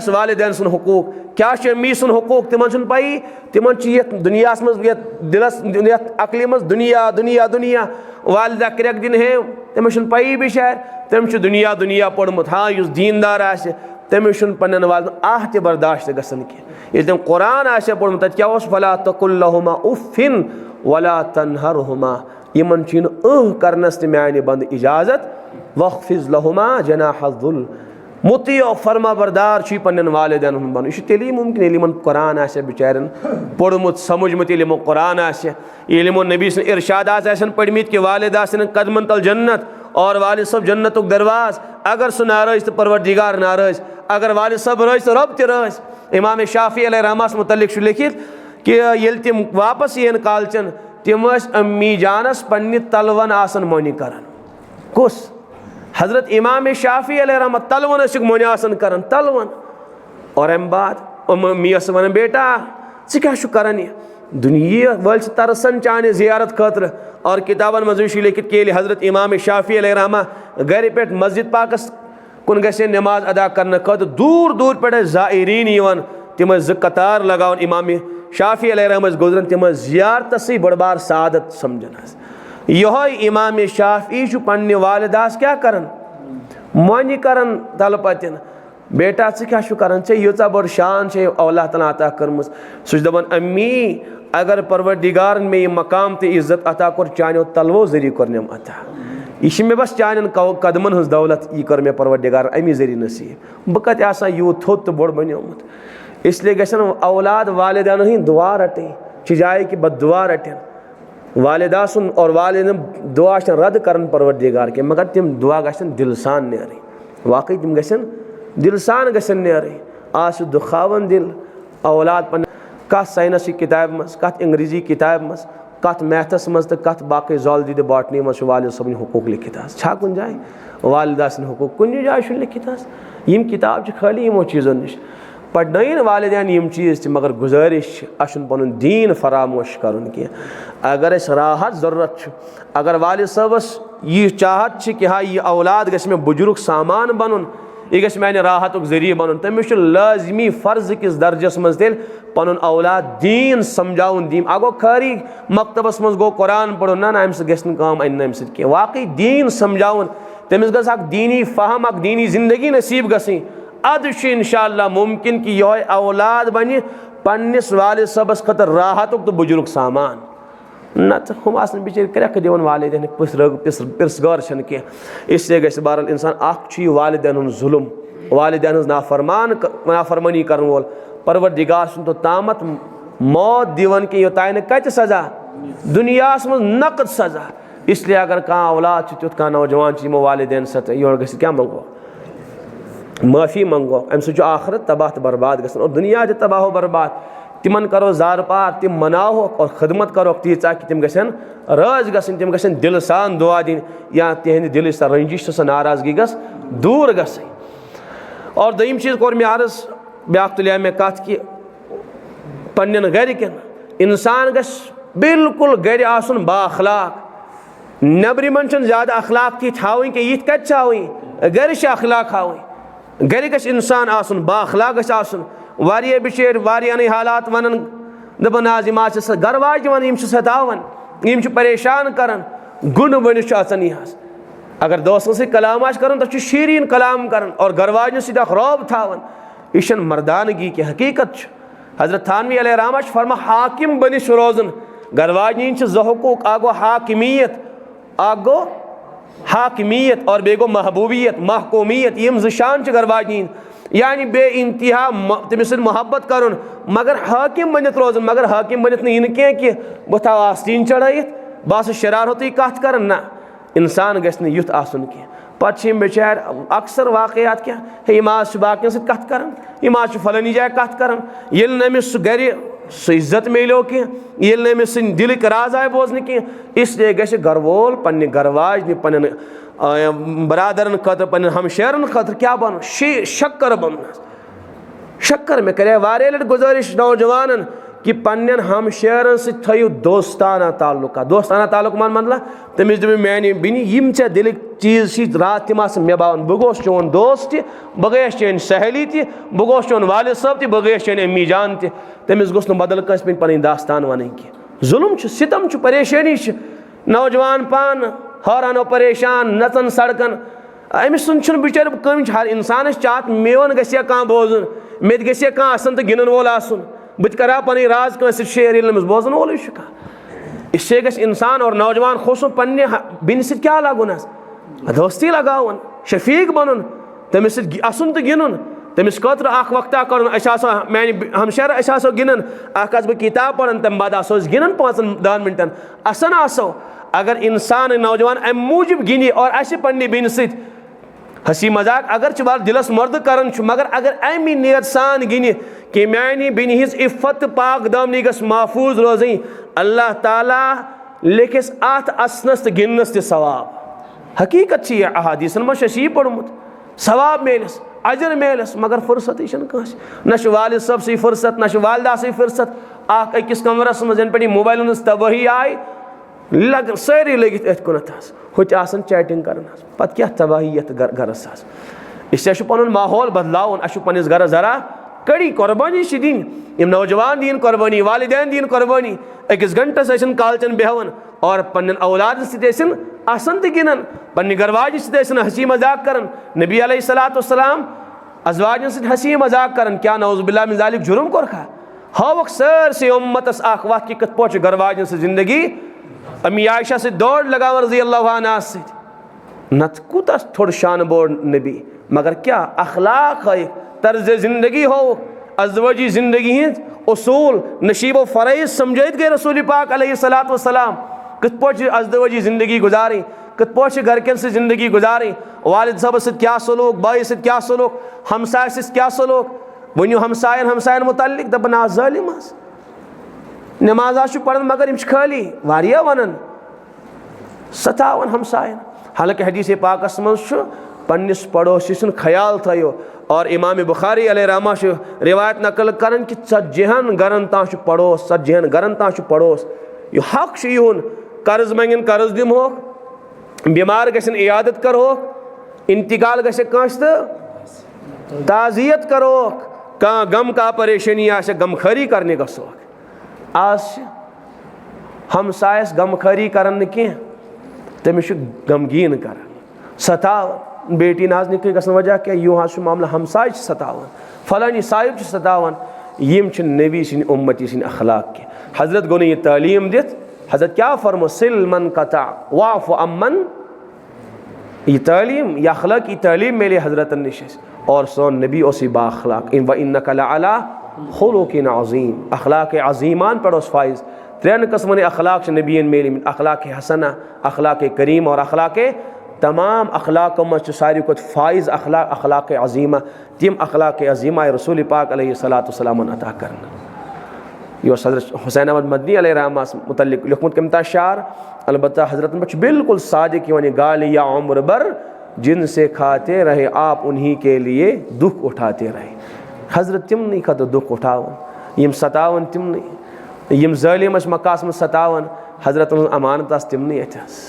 वालिदैन सुन हुकूक क्या अम्मी सुन हुकूक तिमन पाई तिमन दुनिया मज दिलस अकली मज दुनिया दुनिया दुनिया वालिदा क्रक दिन है तमिस पाई बिचार तमिस दुनिया दुनिया पढ़मुत हाँ युस दीनदार आसे तमिस पन्न वाल आह ते बर्दाश्त गसन कह ये तम कुरान आसे पढ़मुत तत क्या फला तकुल्लहुमा उफ्फिन वला तनहरहुमा यमन छिन करनस ते म्याने बंद इजाजत वख्फिज लहुमा जनाहुल मुतियो फरमा बरदार छी पन्न वालिदैन बन यह तेली मुमकिन यमन कुरान आसे बिचारन पढ़मुत समझमुत यमो कुरान आसे यमो नबी सन इरशादात आसन पढ़मित कि वालिदा सन कदमन तल जन्नत और वालिद सब जन्नतुक दरवाज अगर सह नाराज तो परवरदिगार नाराज अगर वालिद सब राज तो रब तराज। इमाम शाफी अलैहि रहमस मुतल्लिक लिखित कि ये तिम वापस यन कालचन तिम अम्मी जानस पन्ने तलवन आसन मोनि करन कुस हजरत इमाम शाफी अलैहि रहमत तलवन मोनि आसन करन तलवन और अम बाद अम्मी वन बेटा क्या करन यह दुनिया वल तरसन चाने जियारत खतर और किताबन मज लिखित कि हजरत इमाम शाफी अलैहि रहमा घर पे मस्जिद पाकस कुन गसे नमाज अदा करने खतर दूर दूर पे ज़ायरीन यवन तिम ज कतार लगावन इमाम शाफी अलैहि रहमत गुजरन तिम जियारत से बड़बार सादत समझन यह इमाम शाफी पन्ने वालिदास क्या करन मोनि करन तल पतन बेटा क्या करन चे यूचा बड़ शान से अल्लाह ताला अता कर्म सह दपन अम्मी अगर परवरदिगार में यह मकाम तो इज्जत अता कर चानो तलवो जरिए कर्नम अता यह मे बस चान कदमन हज दौलत यह कर मे परवरदिगार अमी जरिए नसीब बह कत आसा यूत थोत तो बोड़ बनोमुत इसलिए गसन औलाद वालिदैन हिंद दुआ रटें जाए कि बदुआ रटें वालिदा सुन और वालिद दुआ रद्द कर परवरदिगार के मगर तिम दुआ गसन दिलसान नेरें वाकई तिम गसन दिलसान गसन नेरें आस दुखावन दिल औलाद पन कत साइंस किताब मज कत अंग्रेजी किताब मज कत मैथस मज तो कत बाकी ज़ुआलजी तो बॉटनी मज वालिद सबन हुकूक लिखित छा कुन जाए वालिदा सन हुकूक कुन जाए लिखित यम किताब खाली यमो चीज़ों नश पढ़न वालिदैन यम चीज़ मगर गुजारिश अशन पन दीन फरामोश करन की अगर राहत ज़रूरत अगर वालिद सबस यह चाहत कि हाँ यह औलाद गस मे बुजुर्ग सामान बनन यह गस माने राहतुक जरिए बनन तमिस लाजमी फ़र्ज किस दर्जस मज तेल पन औलाद दीन समझाउन दीन अगो खारी मकतबस मज गो कुरान पढ़ो ना अम सम अन्न अम सह वाकई दीन समझाउन तमिस गस दीनी फ़हम दीनी ज़िंदगी नसीब गसी अद इंशाअल्लाह मुमकिन कि यह औलाद बन पन्निस वालिद सबस खतर राहतुक तो बुजुर्ग सामान नत हम आसन बिचार क्रक दिवन वालिदैन पिरसगार छन कह इससे गस बहरहाल इंसान अख वालिदैन जुल्म वालिदैन नाफरमानी कर वोल परवरदिगार सुन तो तामत मौत दिवन के योतान कत सजा दुनिया मज नकद सजा इसलिए अगर कहाँ औलाद तुथ कहाँ नौजवान यमो वालिदैन सत योर गस क्या मंगो माफ़ी मंगो अम सो आखरत तबाह तो बर्बाद गसन और दुनिया जो तबाह बर्बाद तिमन करो जार पार तिम मनाओ और खदमत करो तीचा कि तिम गसन राज गसन तिम गसन दिल सान दुआ दिन या तिहंद दिल सा रंजिश सा नाराजगी गस दूर गस। और दोयम चीज़ कोर मे अर्ज ब्याक तुलिया मे कत कि पन्न गरिकन इंसान गस बिल्कुल गर आसुन बाअखलाक नबरिमन ज़्यादा अखलाक ती हावन कि यिथ कत गर अखलाक हावन गर गस इंसान आसुन बाअखलाक गस आसुन वारिया बिचर वारियान हालात वनन दपन आज यम गर वाज वन यम सतावन यम परेशान करन गुन बनिश यह अगर दोस्तों से कलाम आश करन तो शीरीन कलाम करन और गर वाजन सद रौब थावन यह मर्दानगी की हकीकत। हजरत थानवी अलैहि रहमत फरमा हाकिम बनिश रोजन गर वाजन ज़हुकूक आगो हाकिमियत आगो हाकिमियत और बेगो महबूबियत महकूमियत यम ज़शान गर वाजन यानी बे इंतहा तमिस मोहब्बत कर मगर हाकिम बनित रोजन मगर हाकिम बनित इन कह कि बह थो आस्तीन चढ़ाइत बस शरारत कत कर ना इंसान गस युथ आसन कह पे बेचार अक्सर वाकयात क्या यम आज बाकियों सत कत कर यम आज फलानी जाए कत कर नमिस गर सह इज्जत मिलो कह नमिस दिल राज आए बोजन कह इसलिए गि गर वोल पन्ने गर वाजन पन्न बरादरन खतर पन्न हमशेरन खतर क्या बन शक्कर बन शक्कर मे करे वारे लट गुजारिश नौजवान कि पन्न हमशेरन सो दोस्ताना ताल्लुक मान मतलब तमिस दप मानी बिनी यम चे दिल चीज रात तम मे बावन बह गोस चोन दोस्त बह गयस चेन सहेली बह गोस चोन वालिद साहब बह गयस चेन अम्मी जान तमिस गोस बदल कस पे पन दास्तान वन कह जुल्म सितम परेशानी नौजवान पान हरानो परेशान नचन सड़कन अमिस सुन बिचार कम हर इंसान चाहत मेवन गया कह बोजन मे गया कह असन तो गिनन वोल आसन बह करा पन राज कंस शेयर ये नमिस बोजन वोल इससे गस इंसान और नौजवान खुश पन्ने बिन सत क्या लगुन दोस्ती लगावन शफीक बनन तमिस असन तो गिन तमिस खतर अख वक्ता कर मानी हमशर असो गिनन अस बह किताब पढ़न तम बाद आसो गिनन 5-10 मिनटन असन आसो अगर इंसान नौजवान अम मूजब गिन और अस पन्ने बिन सत हंसी मजाक अगर वाल दिलस मर्द कर मगर अगर अमी नियत सान गिन कि मानी बिन हिज इफ़्फ़त पाक दामनी गस महफूज रोज अल्लाह ताला लिखिस अत असनस तो गिनस तो सवाब हकीकत यह अहादीसन मह शशी पढ़मुत सवाब मेलस अजर मेलस मगर फुर्सत कस न वालिद सब से फुर्सत न वालदा से फुर्सत अकिस कमरस मज पे मोबाइल तबाही आय लग सारी लगित अथ कुनत हुत चैटिंग कर पत क्या तबाही ये गरस इससे पन माहौल बदलावन अस पनिस घर जरा कड़ी कुर्बानी दिन यम नौजवान दिन कुर्बानी वालिदैन दिन कुर्बानी अकिस घंटस कालचन बेहवन और पन्न औलाद सतन असन तो गिनन पन्ने गरवाज सतन हंसी मजाक कर नबी अलैहिस्सलाम अजवाजन सत हंसी मजाक कर क्या नौजुबिल्लाह मिन ज़ालिक जुर्म कोरखा हावक सर से उम्मतस अख वत कि कत पोच गरवाजन से जिंदगी अम्मी आयशा से दौड़ लगा रज़ी अल्लाहु अन्हा से नत कूता थोड़ शान बोर नबी मगर क्या अखलाक है तर्ज जिंदगी हो अज़वजी जिंदगी हिंद उसूल नशीब व फ़रज़ समझित गए रसूल पाक अलैहिस्सलातु वस्सलाम कत पोच अज़वजी जिंदगी गुजारी कत पोच घरकन से जिंदगी गुजारी वालिद साहब से क्या सलूक बाई से क्या सलूक हमसाय से क्या सलूक वनु हमसायन मुतल्लिक दपन आ ज़ालिम नमाज पढ़न मगर यम खाली वारिया वनन सतावन हमसायन हालांकि हदीस पाकस मज पन्निस पड़ोसी सुन ख्याल थो और इमाम बुखारी अलैहि रहमत रिवायत नकल करन कि 40 गरन ताश पड़ोस 40 गरन ताश पड़ोस यह हक यून कर्ज मंगन कर्ज दिमो बीमार गसन इयादत करो इंतकाल गसे कंस तो ताजियत करो कह गम का परेशानी आसे गमखरी करने गसो आज हमसायस गमखरी करन कह तमिस गमगीन कर सताव बेटी नाज निकल गसन वजह क्या यूँ आज मामला हमसाय सतावन फलानी साहिब सतावन यम नबी सिन उम्मती सिन अखलाक के हजरत गो ये तालीम दित हजरत क्या फरमो सिल मन कता वाफ अमन ये तालीम या अखलाक की तालीम मेरे हजरत निश और सोन नबी ओसी बाखलाक इन व इन्नका लअला खुलुकिन अज़ीम अखलाक अज़ीमान पढ़ोस फाइज 3 कस्मन अखलाक नबीन मेल अखलाक हसना, अखलाक करीम और अखलाक तमाम अखलाकों में सारी कुछ फ़ाइज़ अखलाक अज़ीमा, तिम अखलाक अज़ीमा रसूल पाक अलैहिस्सलाम अता करना। यह हज़रत हुसैन अहमद मदनी अलैहिर्रहमत मुतल्लिक़ लिखमुत कमता शार अलबत्ता हज़रत में बिल्कुल सादिक वन गाली या उम्र भर जिनसे खाते रहे आप उन्हीं के लिए दुख उठाते रहे। हज़रत तिम नहीं खत दुख उठावन यम सतावन तिम नहीं, यम ज़ालिम मक्कास में सतावन हज़रत अमानत तिम नहीं अथस।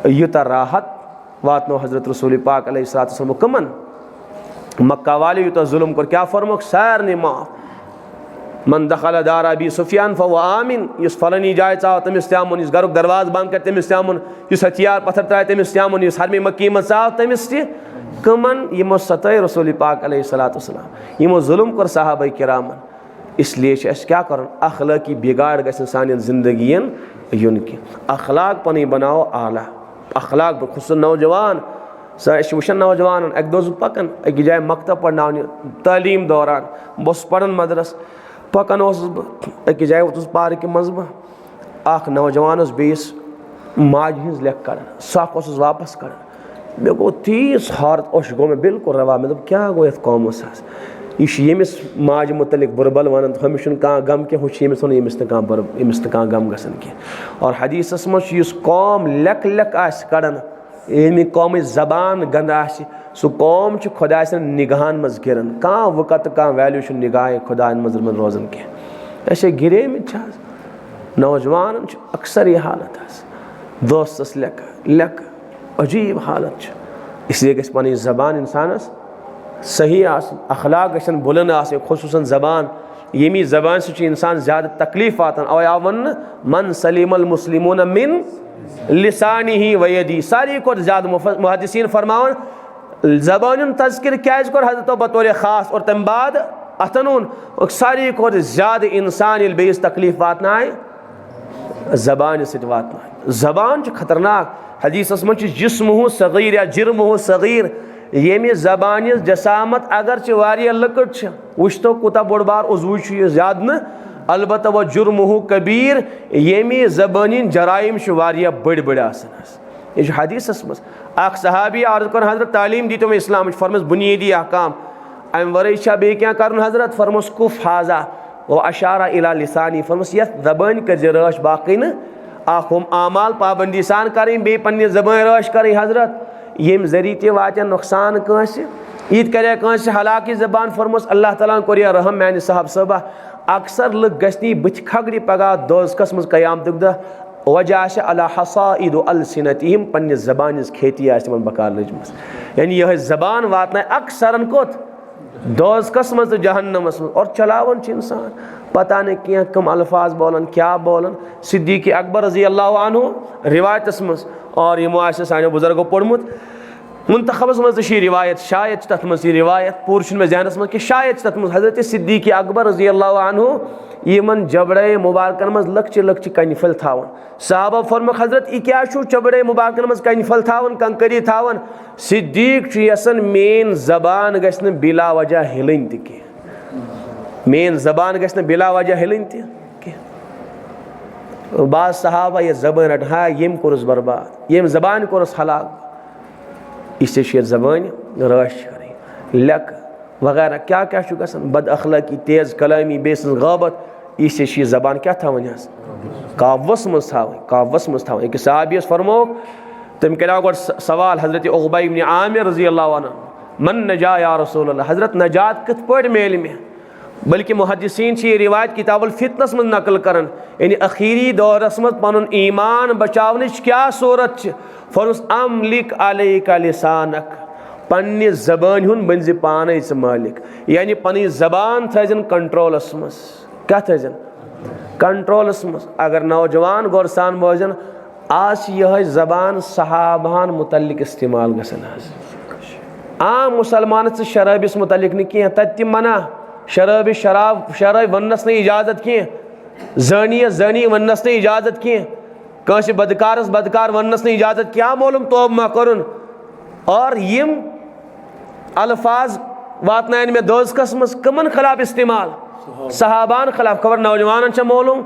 यूता राहत वातनो हज़रत रसूल पाक अलैहिस्सलाम कमन मक्का वाले यूता जुल्म कर क्या फरमोक सारने माफ मन दखल दार अबी सुफियान फव आमिन, इस फलानी जाए चाह तमिस त्यामुन, इस घरुक दरवाज बंद कर तमिस त्यामुन, इस हथियार पत्थर तराय तमिस त्यामुन, इस हरमी मक्की में चाह तमिस कमन यमो सतय रसूल पाक अलैहिस्सलाम यमो जुल्म कर सहाबा किरामन। इसलिए क्या कर अखलाकी बिगाड़ गसन सान जिंदगियन युन की अखलाक पनी बनाओ आला अखलाक खुश नौजवान वुशन नौजवान अक दोज पकन अक जाए मकतब पढ़ना तालीम दौरान बस पढ़न मदरस पकन अक जाए वोतुस पार्क मज बह नौजवान बेस माज हज लेख कर सख वापस कर मे गो तीस हारत ओश गो मे बिल्कुल रवा मे दोप क्या गो ये कौमस यह यमिस माज मुतलिक बुरबल वन हमिस कह गम कह यमिस वन यमिस कह गम गसन कह। और हदीसस मज कौम लेख लेख कड़न ये कौम जबान गंद सह कौम खुदा निगाहन मज गिरन कह वक़्त कह वैल्यू निगाह खुदा मज रोजन कह गिरे नौजवान अक्सर यह हालत दोस्तस लेख लेख अजीब हालत। इसलिए गस पनी जबान इंसानस सही अखलाक गसन बुलंद खुसूसन जबान यमी जबान से इंसान ज़्यादा तकलीफ आतन अवन मन सलीमल मुस्लिमून मिन लिसानी ही वयदी सारी को ज़्यादा मुहद्दिसीन फरमावन जबान तज़किर क्या कर हजरत बतौर ख़ास और तम बाद अतनून सारी को ज़्यादा इंसान बेस तकलीफ वातना जबान से वातना जबान खतरनाक। हदीसस मज जिस्म सगीर या जिर्म सगीर यमि जबान जसामत अगर वारिया लकट वुच तो कुता बोड़ बार उजू ज्यादा न अलबत्त व जुर्म कबीर यमि जबानी जराइम वारिया बड़ बड़ आसन। यह हदीसस मज अख सहाबी अर्ज कर हजरत तालीम दी तुम इस्लाम फरमस बुनियादी अहकाम अम वर बे क्या कर हजरत फरमस कुफ हाजा व अशारा इला लिसानी फरमस ये जबान कर रश बाकी न हम आमाल पाबंदी सान करें बे पन्ने जबान रश करें हजरत यम जरिए ते वात नुकसान कंस इत करे कंस हलाकी जबान फरमोस अल्लाह ताला कोर रहम मैंने साहब सबा अक्सर लुक गश्ती बुथ खगड़ी पगा दोजकस मज कयामत दह वजह अला हसाइद अलसिनतिहिम पन्ने जबान खेती आमन बकार लजमस यानी यह जबान वातना अक्सरन कोत दोजकस मज जहन्नमस और चलावन इंसान पता नहीं क्या कम अल्फाज बोलन क्या बोलन। सिद्दीक़ अकबर रज़ी अल्लाह अन्हु रिवायतस मज और यमो सान बुजुर्गो पोर्मुत मुंतखबस मज रिवायत शायद तथ मज रिवायत पूर मे जहनस मज कि शायद तथ मज हजरत सिद्दीक़ अकबर रज़ी अल्लाह अन्हु यमन जबड़े मुबारकन मज लक्ष्य लक्ष्य कन फल थावन साहबा फरमक हजरत यह क्या जबड़े मुबारकन मज कन फल थावन कंकरी थावन सिद्दीक़ यसन मेन जबान गन बिला वजह हिलन त मेन जबान गन बिला वजह हिलन त बाज सहाबा ये जबान रट हाँ यम कोरस बर्बाद यम जबान कोरस हलाक इससे जबान रश करें लेक वगैरह क्या क्या गसन बद अखलाकी तेज़ कलामी बेस गाबत इससे जबान क्या था वन कावस मज था एक साहबियस फरमोक तम क्या गो सवाल हजरत उक़बा इब्न आमिर रज़ी अल्लाह अन्हु मन नजा या रसूल अल्लाह हजरत नजात कित पड़ मेल में बल्कि मुहद्दिसीन ये रिवायत किताबुल फितनस मज नकल करन यानी अखीरी दौरस मज पनुन ईमान बचावनच क्या सूरत फरस अमलिक अलैका लिसानक पन्ने जबान हुन बन पाने मालिक यानी पन जबान थजन कंट्रोलस मज क्या थजन कंट्रोलस मज। अगर नौजवान गौर सान बोजन आज यह जबान सहाबान मुतल्लिक इस्तेमाल गसन आम मुसलमान से शराबिस मुतल्लिक न कह तत मना शराब शराब वनस न इजाजत कह जानी वनस न इजाजत कह कंस बदकारस बदकार वनस न इजाजत क्या मालूम तोब मा करुन और यम अल्फाज वातनायन में दोज़खस मस कमन खिलाफ इस्तेमाल सहाबान खिलाफ खबर नौजवान मालूम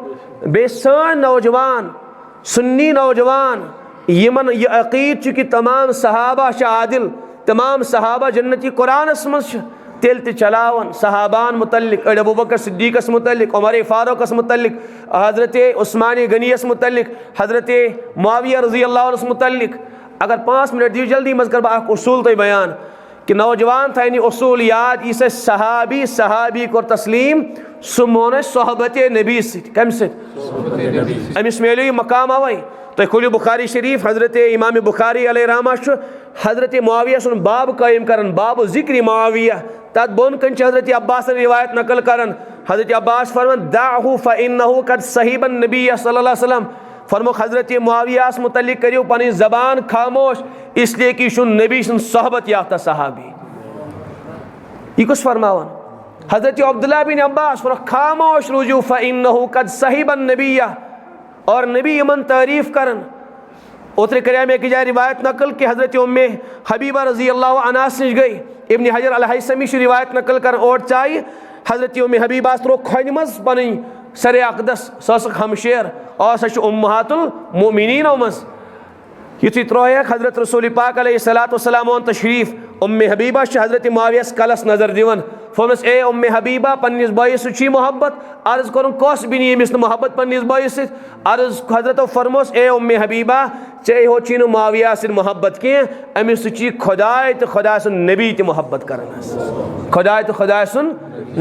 बे सान नौजवान सुन्नी नौजवान यमन यह अकीद कि तमाम सहाबा आदिल तमाम सहाबा जन्नती कुरानस मज तेल चलावन सहाबान मुतल्लिक अड़ अबू बकर सिद्दीक़स मुतल्लिक उमर फारूक़स मुतल्लिक हज़रत उस्मान गनीयस मुतल्लिक हज़रत मुआविया रज़ी अल्लाह अन्हु मुतल्लिक अगर 5 मिनट दी जल्दी मज कर बह उसूल तो बयान कि नौजवान थानी उसूल याद इस सहाबी को तस्लीम सह मोन सोहबत नबी कम अमिस मेल मकाम अवे तो खुलियो बुखारी शरीफ हज़रत इमाम बुखारी अलैहि रहमा हज़रत मुआविया सुन बाब कायम करन बाब ज़िक्र मुआविया तत बोन कन हज़रत अब्बास रिवायत नकल करन हज़रत अब्बास फरमान दाहु फ़इन्नहु कद सहीबन नबी सल्लल्लाहु अलैहि वसल्लम फरमो हज़रत मुआवियास मुतल्लिक करियो पनी ज़बान खामोश इसलिए कि शुन नबी सुन सोहबत याफ्ता सहाबी ये कुछ फरमावन हज़रत अब्दुल्लाह बिन अब्बास फर खामोश रुजू फ़इन्नहु कद सहीबन नबिया और नबी यमन तारीफ़ करन उतरे कर में एक जाए रिवायत नकल कि हज़रत उम्मे हबीबा रज़ी अल्लाह अन्हा निश गई इब्न हजर अल हैसमी रिवायत नकल कर और चाय हज़रत उम्मे हबीबा त्रो खोन मज पन सर अकदस सस हमशेर और सह उम्महातुल मोमिनीन मज युथी त्रोहक हज़रत रसूल पाक अलैहिस्सलातु वस्सलाम ओन तशरीफ उम्मे हबीबा हज़रत मुआवियस कलस नज़र दिवन फरमस ए उम्मे हबीबा पन्निस बॉयस सी मोहब्बत अर्ज कर कस बिन यमिस मोहब्बत पन्निस बॉयस अर्ज हज़रत फरमोस ए उम्मे हबीबा चे हो ची मुआविया सिन मोहब्बत कह अमिस ची खुदाय तो खुदा सुन नबी त मोहब्बत करन खुदाय तो खुदा सुन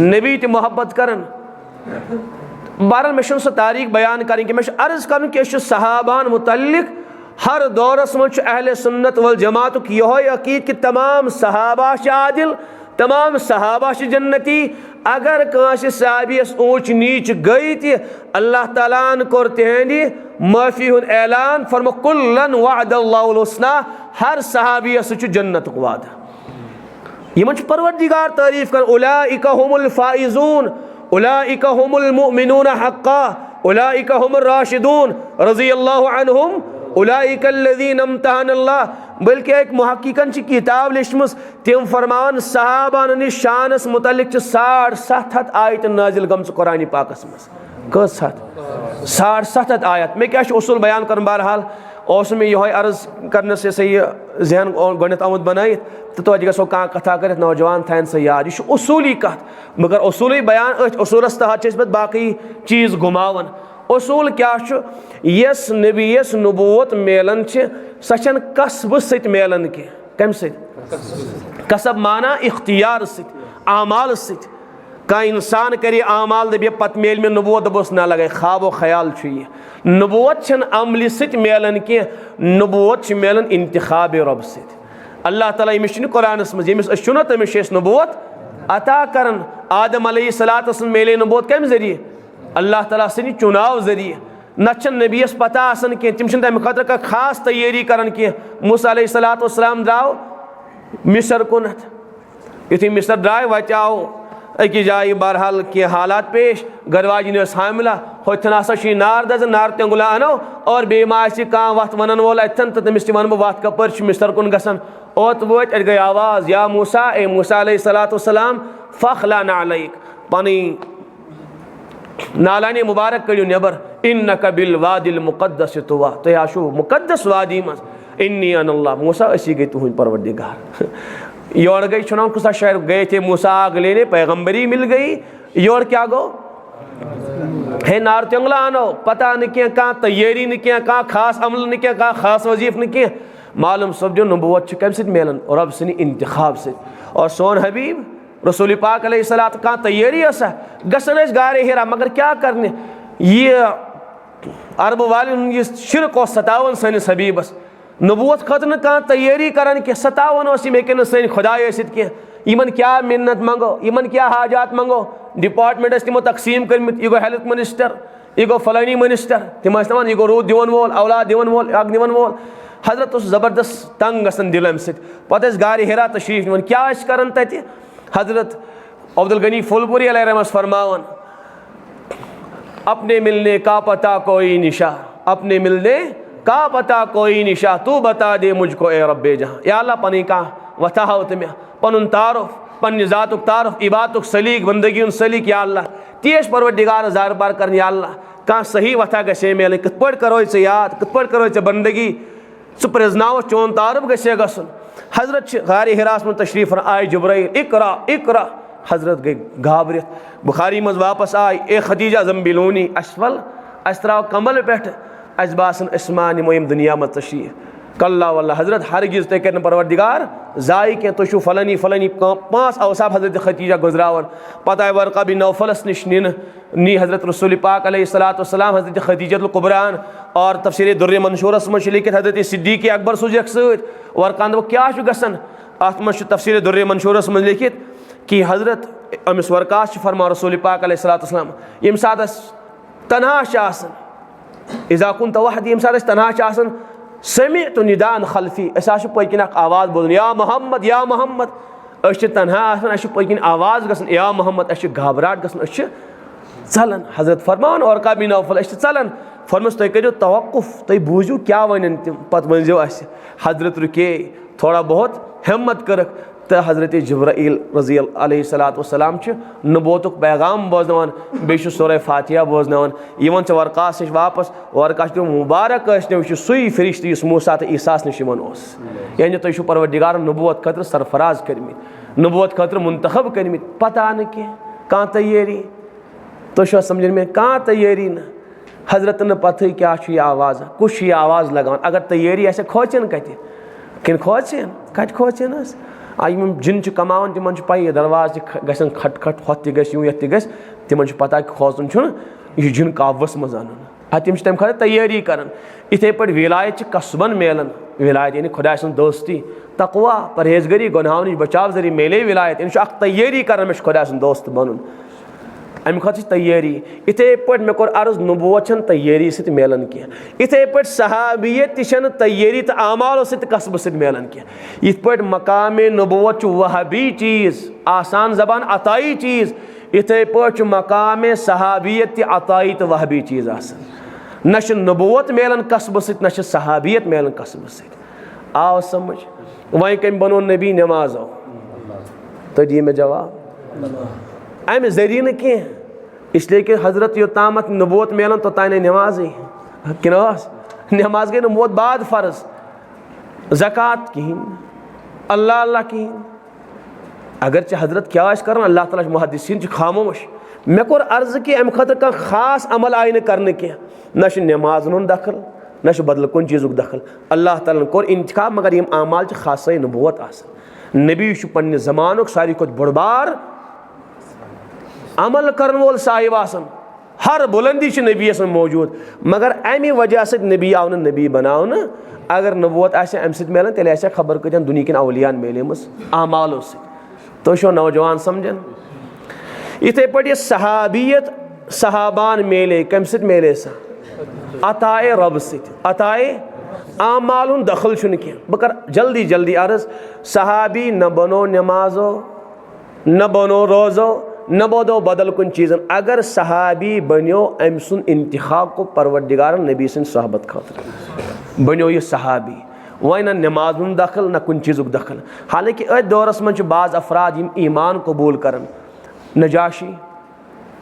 नबी त मोहब्बत करन बहरहाल मे सह तारीख बयान करें कि मे अर्ज कर कि सहाबान मुतल्लिक हर दौरस मज अहले सुन्नत वल जमात यह अकीद कि तमाम सहाबा आदिल तमाम सहाबा जन्नती अगर कांस सहाबियस ऊंच नीच गई थी अल्लाह ताला कोर तिहंदी माफ़ी हुन ऐलान फरमा कुल्लन वअदल्लाहुल हुस्ना हर सहाबियस जन्नत वादा यमन परवरदिगार तारीफ कर उलाइका हुमुल फाइजून उलाइका हुमुल मुमिनून हक्का उलाइका हुमुर राशिदून रज़ियल्लाहु अन्हुम उलाइकल्लज़ीना इम्तहनल्लाह बल्कि एक मुहक्किकन की किताब लिखमस तिम फरमान सहाबान शानस मुतल्लिक 7.5 आयत नाजिल गम कुरान पाकस मस कस 7.5 आयत मे क्या उसूल बयान कर बहरहाल उस में यह अर्ज करने से सही जहन गणित आमुद बनाई तो गो कह कथा कर नौजवान थान सह याद यह उसूली कत मगर उसूली बयान उसूलस तहत बाकी चीज़ घुमावन उसूल क्या यस नबीस नबूवत मेलन सह कसब सत मेलन कह कम कसब माना इख्तियार आमाल कह इंसान कर आमाल दबे पत मेल में नबूवत दबोस ना लगे ख्वाब ख्याल यह नबूवत अमल सत मेलन कह नबूवत मेलन इंतखाब रब अल्लाह ताला यमिस कुरानस मज यमिस ना तमिस नबूवत अता करन आदम अलैहिस्सलाम मेले नबूवत कम जरिए अल्लाह ताला सनी चुनाव जरिए नचन नबीस पता आसन कह तम तम खतर का खास तैयारी कर मूसा अलैहिस्सलाम द्राव मिस्र कुनत युथी मिस्र द्राय वत आओ अकि जाए बहरहाल कह हालात पेश गरवाजिन हामिला होथन हसा नार दज नार तेंगुला अनो और बे मा कह वत वन वोल अतन तो तमिस वन बह वत कपर मिस्र कुन गसन ओत वत गई आवाज़ या मूसा ए मूसा अलैहिस्सलाम फखला नालैक पनी नालानी मुबारक करियो नबर इन्नका बिल वादिल मुक़द्दस तुवा तो आशु मुक़द्दस वादी मज इन्नी अनल्लाह मूसा असी गई तुह परवरदिगार योर गई छुना कुछ शहर गए थे मूसा आग लेने पैगम्बरी मिल गई योर क्या गो है नार तंगला आनो पता न क्या कहाँ तैयारी न क्या कहाँ खास अमल न क्या कहाँ खास वजीफ न क्या मालूम सब जो नबूवत कम सत मिलन और अब सनी इंतखाब से और सोन हबीब रसूल पाक अलैहिस्सलाम कहाँ तैयारी गसन गारे हेरा मगर क्या करने ये अरब वाले शिरक सतावन सनिस हबीबस नबूवत खतर कह तैयारी करान कि सतावन हेकन सन खुदा कह क्या मिन्नत मंगो इन क्या हाजात मंगो डिपार्टमेंट तमो तकसीम कर यह गो हेल्थ मिनिस्टर यह गो फलानी मिनिस्टर तम दपान यह गो रूद दिवन वोल औलाद दिवन वोल अग दिवन वोल हजरत ज़बरदस्त तंग गसन दिल अम पे गार हिरा तशरीफ निवन क्या कर तत हजरत अब्दुल गनी फुलपुरी अलैहि फरमावन अपने मिलने का पता कोई निशा अपने मिलने का पता कोई निशा तू बता दे मुझको ए रब्बे जहाँ या अल्लाह पनी का वता हो तुम्हें पनुन तारुफ पन्ने ज़ातुक तारुफ इबादतुक सलीक बंदगी हुंद सलीक या अल्लाह तेज परवरदिगार जार बार कर या अल्लाह कह सही वथा गए मेल कत पे करो याद कत पे करो बंदगी च प्रजनाव चोन तारुफ गए गसन। हजरत गार हिरास में तशरीफ आय जिब्राइल इकरा इकरा हजरत गई घाबरत बुखारी मज वापस आय ए खदीजा जम्बिलूनी असफल अस त्राव कमल पे अस बासन अस्मा निमो यम दुनिया मज तशरीफ कल्ला वल्ला हजरत हरगिज ते कर परवरदिगार जाय के तुशु फलनी फलनी 5 अवसाफ हजरत खदीजा गुजरावन पता है वर्का बिन नौफलस निश नी हजरत रसूल पाक अलैहिस्सलाम हजरत खदीजतुल कुबरान और तफसीर दुर्र मंशूरस में लिखित हजरत सिद्दीक़ अकबर सुजक सत वर्कान क्या गसन अत मज तफसीर दुर्र मंशूरस में लिखित कि हजरत अमिस वर्कास फरमा रसूल पाक अलैहिस्सलाम यम सात तनहा इज़ा कुन वहदी यम सात तनहा समी तो निदान खल्फी पकिन आवाज़ बोलन या मोहम्मद तनहा पकिन आवाज़ गसन या मोहम्मद घबराहट गसन चलन हजरत फरमान और का बिन नौफल चलन फरमस तुम करो तवक्कुफ तुम बूझू क्या वन तम पत वनजो हजरत रुके थोड़ा बहुत हिम्मत करक तो हजरत जिब्राइल रज़ी अलैहिस्सलाम नबूवतुक पैगाम बोजनान बे सूरह फातिहा बोजनान यवन चे वर्कास नश वापस वर्कास मुबारक सुई फरिश्त इस मूसा तो ईसास नश यानी तुम परवरदिगार नबूवत खतर सरफराज कर्मित नबूवत खतर मुंतखब कर्मित पता न कह तैयारी तुम समझ में कह तैयारी न हजरत न पथ क्या आवाज़ कुछ आवाज़ लगान अगर तैयारी ऐसे खोचन कत किन खोचन कत खोचन यम जिन कमान तिमन पाई दरवाज गन खट खट हत यूँ ये तिमन पता कि खोचन यह जिन काबस मज अन तम तम खत तैयारी कर इथे पे विलायत कसबन मेलन विलायत यानी खुदा सुन दोस्ती तकवा परहेजगरी गुनाहों नश बचाव जरिए मेले विलायत यह तैयारी कर मे खुदा सुन दोस्त बन अम खत तैयारी इथे पे मे कोर अर्ज नबूवत तैयारी सत मेलन कह इथे पे सहाबियत तैयारी तो आमाल सत कसब सत मेलन कह इत पे मकाम नबूवत वहबी चीज़ आसान जबान अताई चीज़ इथे पे मकाम सहाबियत अताई तो वहबी चीज़ न नबूवत मेलन कसब सत न सहाबियत मेलन कसब सत आव समझ वह कम बनो नबी नमाजो तो दी मे जवाब अम जरिए न कह इसलिए कि हजरत योतामत नबूवत मेलन तो तान नमाज कि नमाज गई नबूवत बाद फ़र्ज ज़कात कहीं अल्लाह अल्लाह कहीं अगर हजरत क्या कर अल्लाह ताला मुहद्दिसीन खामोश मे कोर अर्ज कि अम खतर कह खास अमल आय न कह न नमाज दखल न बदल कुन चीज़ दखल अल्लाह ताला कोर इंतखाब मगर यम आमाल खास नबूवत नबी पन्ने ज़मानुक सारी खुद बड़बार अमल करन वोल साहिब आसन हर बुलंदी नबी मौजूद मगर अमे वजह से नबी आव नबी बनाव अगर नबूवत अम मिलान तेल खबर कतन दुनिया कन अवलियान मिले आमालो तो नौजवान समझन इथे पे यह सहाबियत सहाबान मेले कम मेले सा अताए रब अताए आमाल हुन दखल कह बह कर जल्दी जल्दी अर्ज सहाबी न बनो नमाजो न बनो रोज़ो न बोदो बदल कुन चीज़न अगर सहाबी बनो अम सुन इंतखाब को परवरदिगार नबी सुन सहबत खातर बनो यह सहाबी वह न नमाज दखल न कुन चीज़ दखल हालांकि अत दौरस मज बाज़ अफराद यम ईमान कबूल कर नजाशी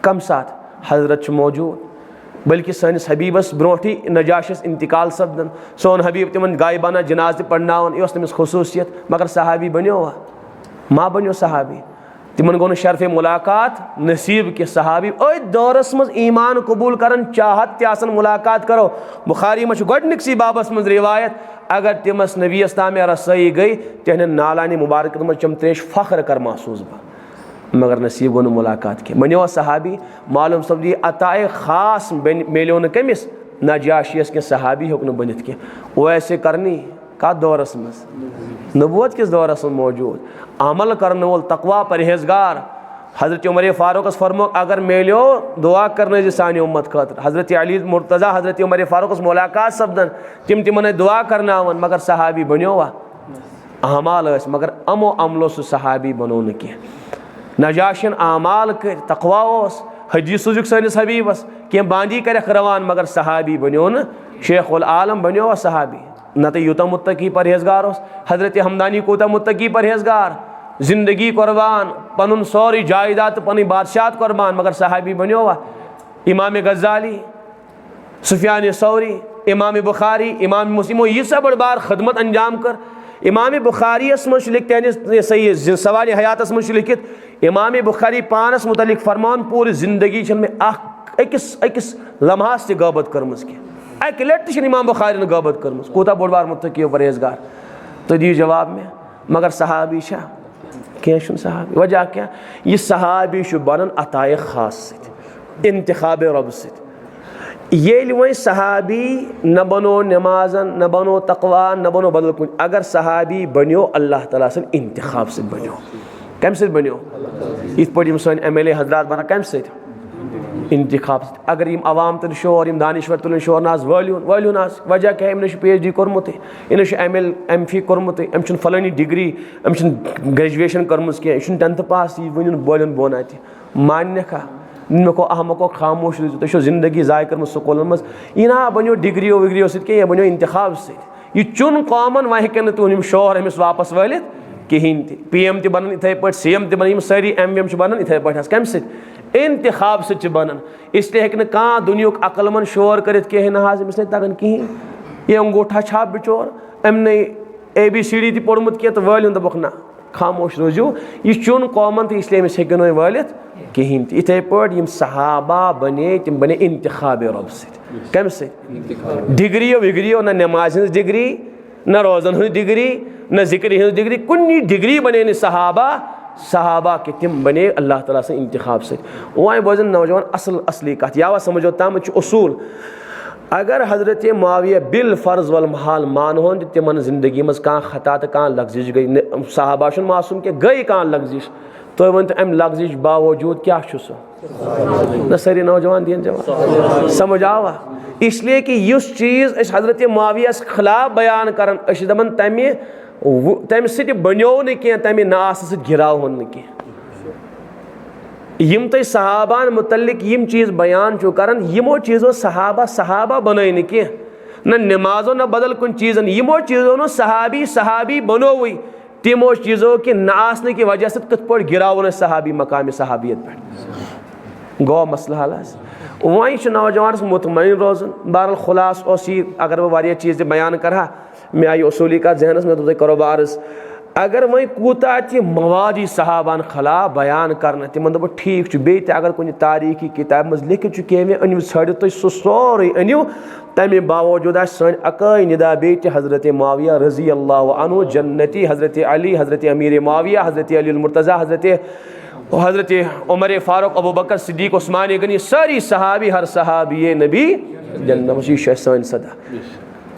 कम साथ हजरत मौजूद बल्कि सैनिस हबीबस ब्रोठी नजाशस इंतकाल सपदन सोन हबीब तिमन गायबाना जनाज पढ़नावन यह तमिस खसूसियत मगर सहाबी बनो मा बनो सहाबी तिमन गो शर्फ मुलाकात नसीब के सहाबी अत दौरस मज ईमान कबूल कर चाहत त्यासन मुलाकात करो बुखारी मज गोडनिकसी बाबस मज रिवायत अगर तिमस नबी ताम रसई गई तेहन नालानी मुबारक मज चम त्रेश फ़ख्र कर महसूस बह मगर नसीब गो मुलाकात के मनो सहाबी मालूम सब्जी अताए खास मेलो न कमिस नजाशियस के सहाबी होक न बनित के वैसे करनी का दौरस मज नबूवत किस दौरस मौजूद अमल करने वोल तकवा परहेजगार हजरत उमर फारूक फरमो अगर मेलो दुआ करने सानी उम्मत खतर हजरत अली मुर्तज़ा हजरत उमर फारूक मुलाकात सपदन तिम तिमन दुआ करनावन मगर सहाबी बनो वा अमाल मगर अमो अमलो सह सहाबी बनो न कह नजाशन आमाल कर तकवा हदीस सुजुक सैनिस हबीबस कह बांदी कर रवान मगर सहाबी बनो न शेखुल आलम बनो वा सहाबी न तो यूता मुत्तकी परहेजगार हजरत हमदानी कोता मुत्तकी परहेजगार जिंदगी कुर्बान, पनुन सोरी जायदाद पन बादशाह कुर्बान, मगर सहाबी बनो वा। इमाम गज़ाली, सुफियान सौरी, इमाम बुखारी, इमाम मुस्लिम यीसा बड़ बार खदमत अंजाम कर। इमाम बुखारी मज लिख सही सवाल हयातस मज लिखित इमाम बुखारी पानस मुतलिक फरमान पूरी जिंदगी में अकिस लम्हास से गबत कर्मस कह, अक लट इमाम बुखारी गबत कर्मस, कूता बोड़ बार मुत्तकी परहेजगार, तो दी जवाब में। मगर सहाबी क्या सहाबी, वजह क्या, यह सहाबी बनन अताए खास इंतखाब रब से। ये वह सहाबी न बनो नमाजन, न बनो तकवा, न बनो बदल कुछ, अगर सहाबी बनो अल्लाह ताला से इंतखाब से बनो। कम से बनो इत पे सन MLA हजरात बना कम से इंतखाब से। अगर यम अवाम तुल शोर, यम दानिश्वर तुल शोर नाज वलियो नाज, वजह क्या अम PhD कोर्मुत, इन ML MPhil कोर्मुत, अम फलानी डिग्री, अम ग्रेजुएशन कर्म कह, यह 10th पास, यह वन बोलन बोन अत मान्य खा मको अहमको खामोश तो जिंदगी ज़ाय कर स्कूल मज यह ना बनो डिग्रियो विग्रियो सह, यह बनो इंतखाब से। यह चुन कॉमन वह हेन तुम शोर अमिस वापस वलित कहें ति। PM बन इथे पे, CM बन, सारी MM बन इथे पे कम से इंतखाब से बन। इसलिए हेक कह दुनिया अकलमन शोर कर कहें ना अमिस नहीं तगन कहें, यह अंगूठा छाप बिचोर, अम ABCD ति पोर्मुत कह तो वलिन दोक ना खामोश रोजू, यह चुन कॉमन तो इसलिए अमिस हेक वलित कहें। इथे पे सहाबा बने, तम बने इंतखाब रब से। कम से डिग्रियो विग्रियो, न नमाज हज डिग्री, न रोज़न हज डिग्री, न जिक्र हज डिग्री, कुछ डिग्री बने न सहाबा के तम बने अल्लाह ताला से इंतखाब से। वह बोजन नौजवान असली कत या समझो तम उसूल। अगर हजरत मुआविया बिल फ़र्ज वल महाल मानहोन तिमन जिंदगी मज कह खता तो कह लग्जिश गई, सहाबा मासूम के गई कह लग्जिश, तो वन अम लग्जिश बावजूद क्या न सारी नौजवान दिन जवाब समझ आवा। इसलिए कि इस चीज़ हजरत मुआविया खिलाफ बयान कर दपन तम सह बनो न कह, तमें नास गिराव न कह। यम तुम सहाबान मुतल्लिक यम चीज़ बयान कर, यमो चीज़ों सहाबा बन न कह, न नमाजो न बदल कुन चीज़न, यमो चीज़ों नो सहाबी बनोवई, तमो चीज़ों के न आसने की वजह से कत पे गिराव सहाबी मकाम सहाबियत पे गो मसला हल। वह नौजवान मुतमईन रोजन। बहरहाल खुलास अगर वह वारिया चीज़ बयान करा, मे आई उसूली का जहनस में तो करो बारस। अगर वह कूता मवादी सहाबान खिलाफ बयान करना, तिमन दोप ठीक बे अगर कुछ तारीखी किताब मज लिखित कह अनिव छड़ित तुम सह सोरे अनिव, तमें बावजूद सन अकई निदा बे हजरत मुआविया रज़ी अल्लाह अन्हु जन्नती, हजरत अली, हजरत अमीर मुआविया, हजरत अली मुर्तज़ा, हजरत उमर फ़ारूक, अबू बकर सिद्दीक़, उस्मान गनी, सारी सहाबी हर सहाबी नबी जन्नत सन सदा।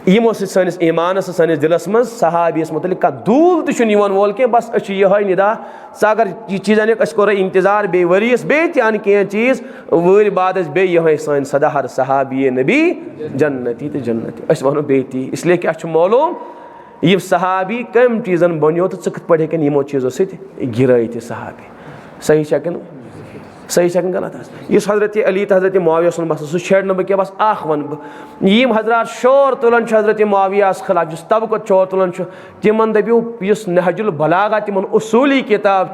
यमो सैनिस ईमानस सैनिस दिलस मज सहाबियस मुतलिक दूल तुन वोल कह, बस यह निदा अगर यह चीज़ अनिक कोर इंतजार बे वरियस बे अन कह चीज़ वर बाद बे यह सन सदा हर सहाबी नबी जन्नती तो जन्नती वनो बे ती। इसलिए क्या मालूम यह सहाबी कम चीज़न बनो तो कत पे हेकन यमो चीज़ों सह गिराई सहाबी। सही सही गलत इस हजरत अली तो हजरत मुआविया बस सह छेड़ बह क्या, बस अख वन बह यम हजरात शोर तुलान हजरत मुआविया खिलाफ जिस तबकत शोर तुलान तिमन दपियो इस नहजुल बलागा तिमन उसूली किताब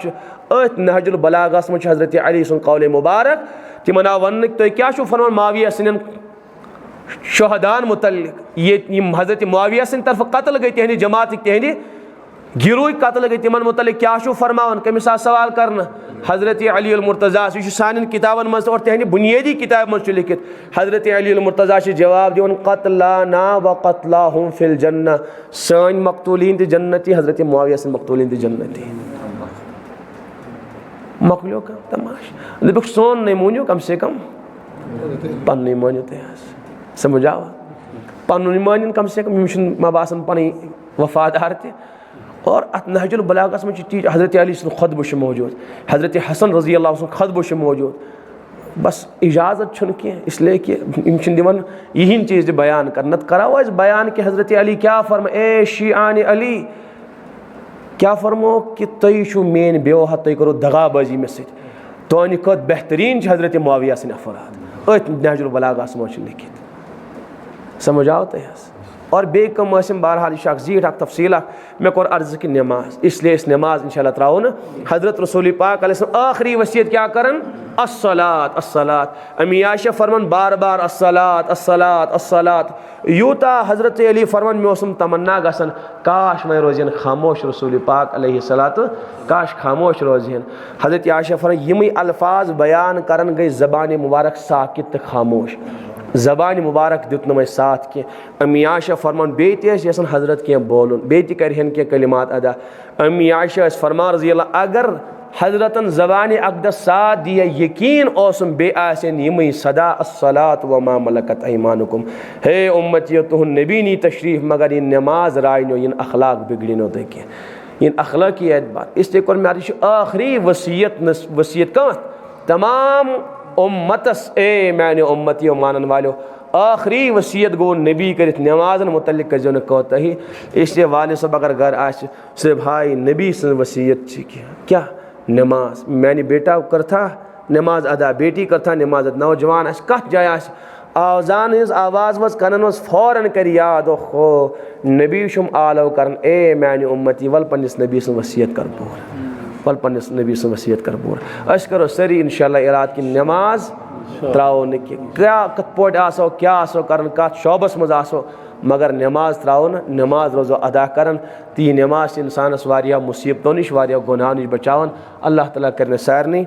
अथ नहजुल बलागस मज हजरत अली सुन कौल मुबारक तिमन आव वन तुम क्या फरमान मुआविया सन शहदान मुतल्लिक, ये हजरत मुआविया सन तरफ कत्ल गई तहद जमात तहद गिरोह कत्ल गई, तिमन मुतल्लिक क्या फरमान कमिस सवाल करना हजरत अली मुर्तज़ा यह सान किताबन मज और तहद बुनियादी किताब मज लिखित हजरत अली मुर्तज़ा जवाब दिवन क़त्लाना व क़त्लाहुम फिल जन्नह, सान मकतूलीन तो जन्नती, हजरत मुआविया सन मकतूलीन तो जन्नती। मकलो का तमाश दप सोन नहीं मोनियो कम से कम पन्न मानियो तह समझ आवा, पन्न मान कम से कम मे बासन पन वफादार त। और अत नहजुल बलागस में चीज हजरत अली खुतब मौजूद, हजरत हसन रज़ी अल्लाह खुतब मौजूद, बस इजाज़त कह, इसलिए कि दिवन यही चीज़ बयान कर नत कराओ बयान कि हजरत अली क्या फरमा ए शियान अली क्या फरमो कि तुम मेन बेवहा तुम करो दगाबाजी मे सत तोन कत बेहतरीन हजरत मुआविया सन अफराद अथ नहजुल बलागस में लिखित। समझ आओ तह और बे कम बहरहाल यह जीठ तफसील मे कोर अर्ज कि नमाज, इसलिए इस नमाज इंशाल्लाह त्राओ न। हज़रत रसूल पाक अलैहिस्सलाम आखिरी वसीयत क्या करन? अस्सलात अस्सलात। अम्मी आयशा फरमान बार बार अस्सलात अस्सलात अस्सलात। यूता हज़रत अली फरमान मे तमन्ना गसन काश मैं रोजन खामोश रसूल पाक अलैहिस्सलात, काश खामोश रोजन। हज़रत आयशा फरमान यम अल्फाज बयान करन गई ज़बान मुबारक साकित खामोश, ज़बान मुबारक दुत नम साथ कि। अम्मी आयशा फरमान बे तसन हज़रत क्या बोलन, बे करहन क्या कलिमात अदा। अम्मी आयशा फरमान रज़ी अल्लाह अगर हज़रतन ज़बान अक़दस साथ दिया यकीन ओसम बे आसन यम सदा अस्सलात व मा मलकत ऐमानुकुम। हे उम्मतियो तुहन नबी नी तशरीफ मगर इन नमाज रायनो इन अखलाक बिगड़नो देखे इन अखलाकी एतबार। इसलिए कोर मे आखिरी वसीयत कत तमाम उम्मतस ए मैंने उम्मतियों मानन वालों आखिरी वसीयत गो नबी कर नमाजन मुतल्लिक कर जो कोताही। इसलिए वाले सब अगर घर आस से भाई नबी से वसीयत क्या नमाज मैंने बेटा कर था नमाज अदा, बेटी कर था नमाज अदा। नौजवान आस कत जाय आस आवाजान हज आवाज़ वज कनन वज फौरन कर याद खो नबी शुम आलो कर ए मैंने उम्मती वल पन्निस नबी से वसीयत कर पूर, वल पन्निस नबी से वसीयत कर पूर। अस करो सरी इंशाल्लाह इराद की नमाज त्राओ न क्या कत पोट आसो क्या आसो कर कत शोबस मज आसो मगर नमाज त्राओ न नमाज रोज़ो अदा करन ती नमाज इंसानस वारिया मुसीबतों निश वारिया गुनाह निश बचावन। अल्लाह ताला करने सारनी।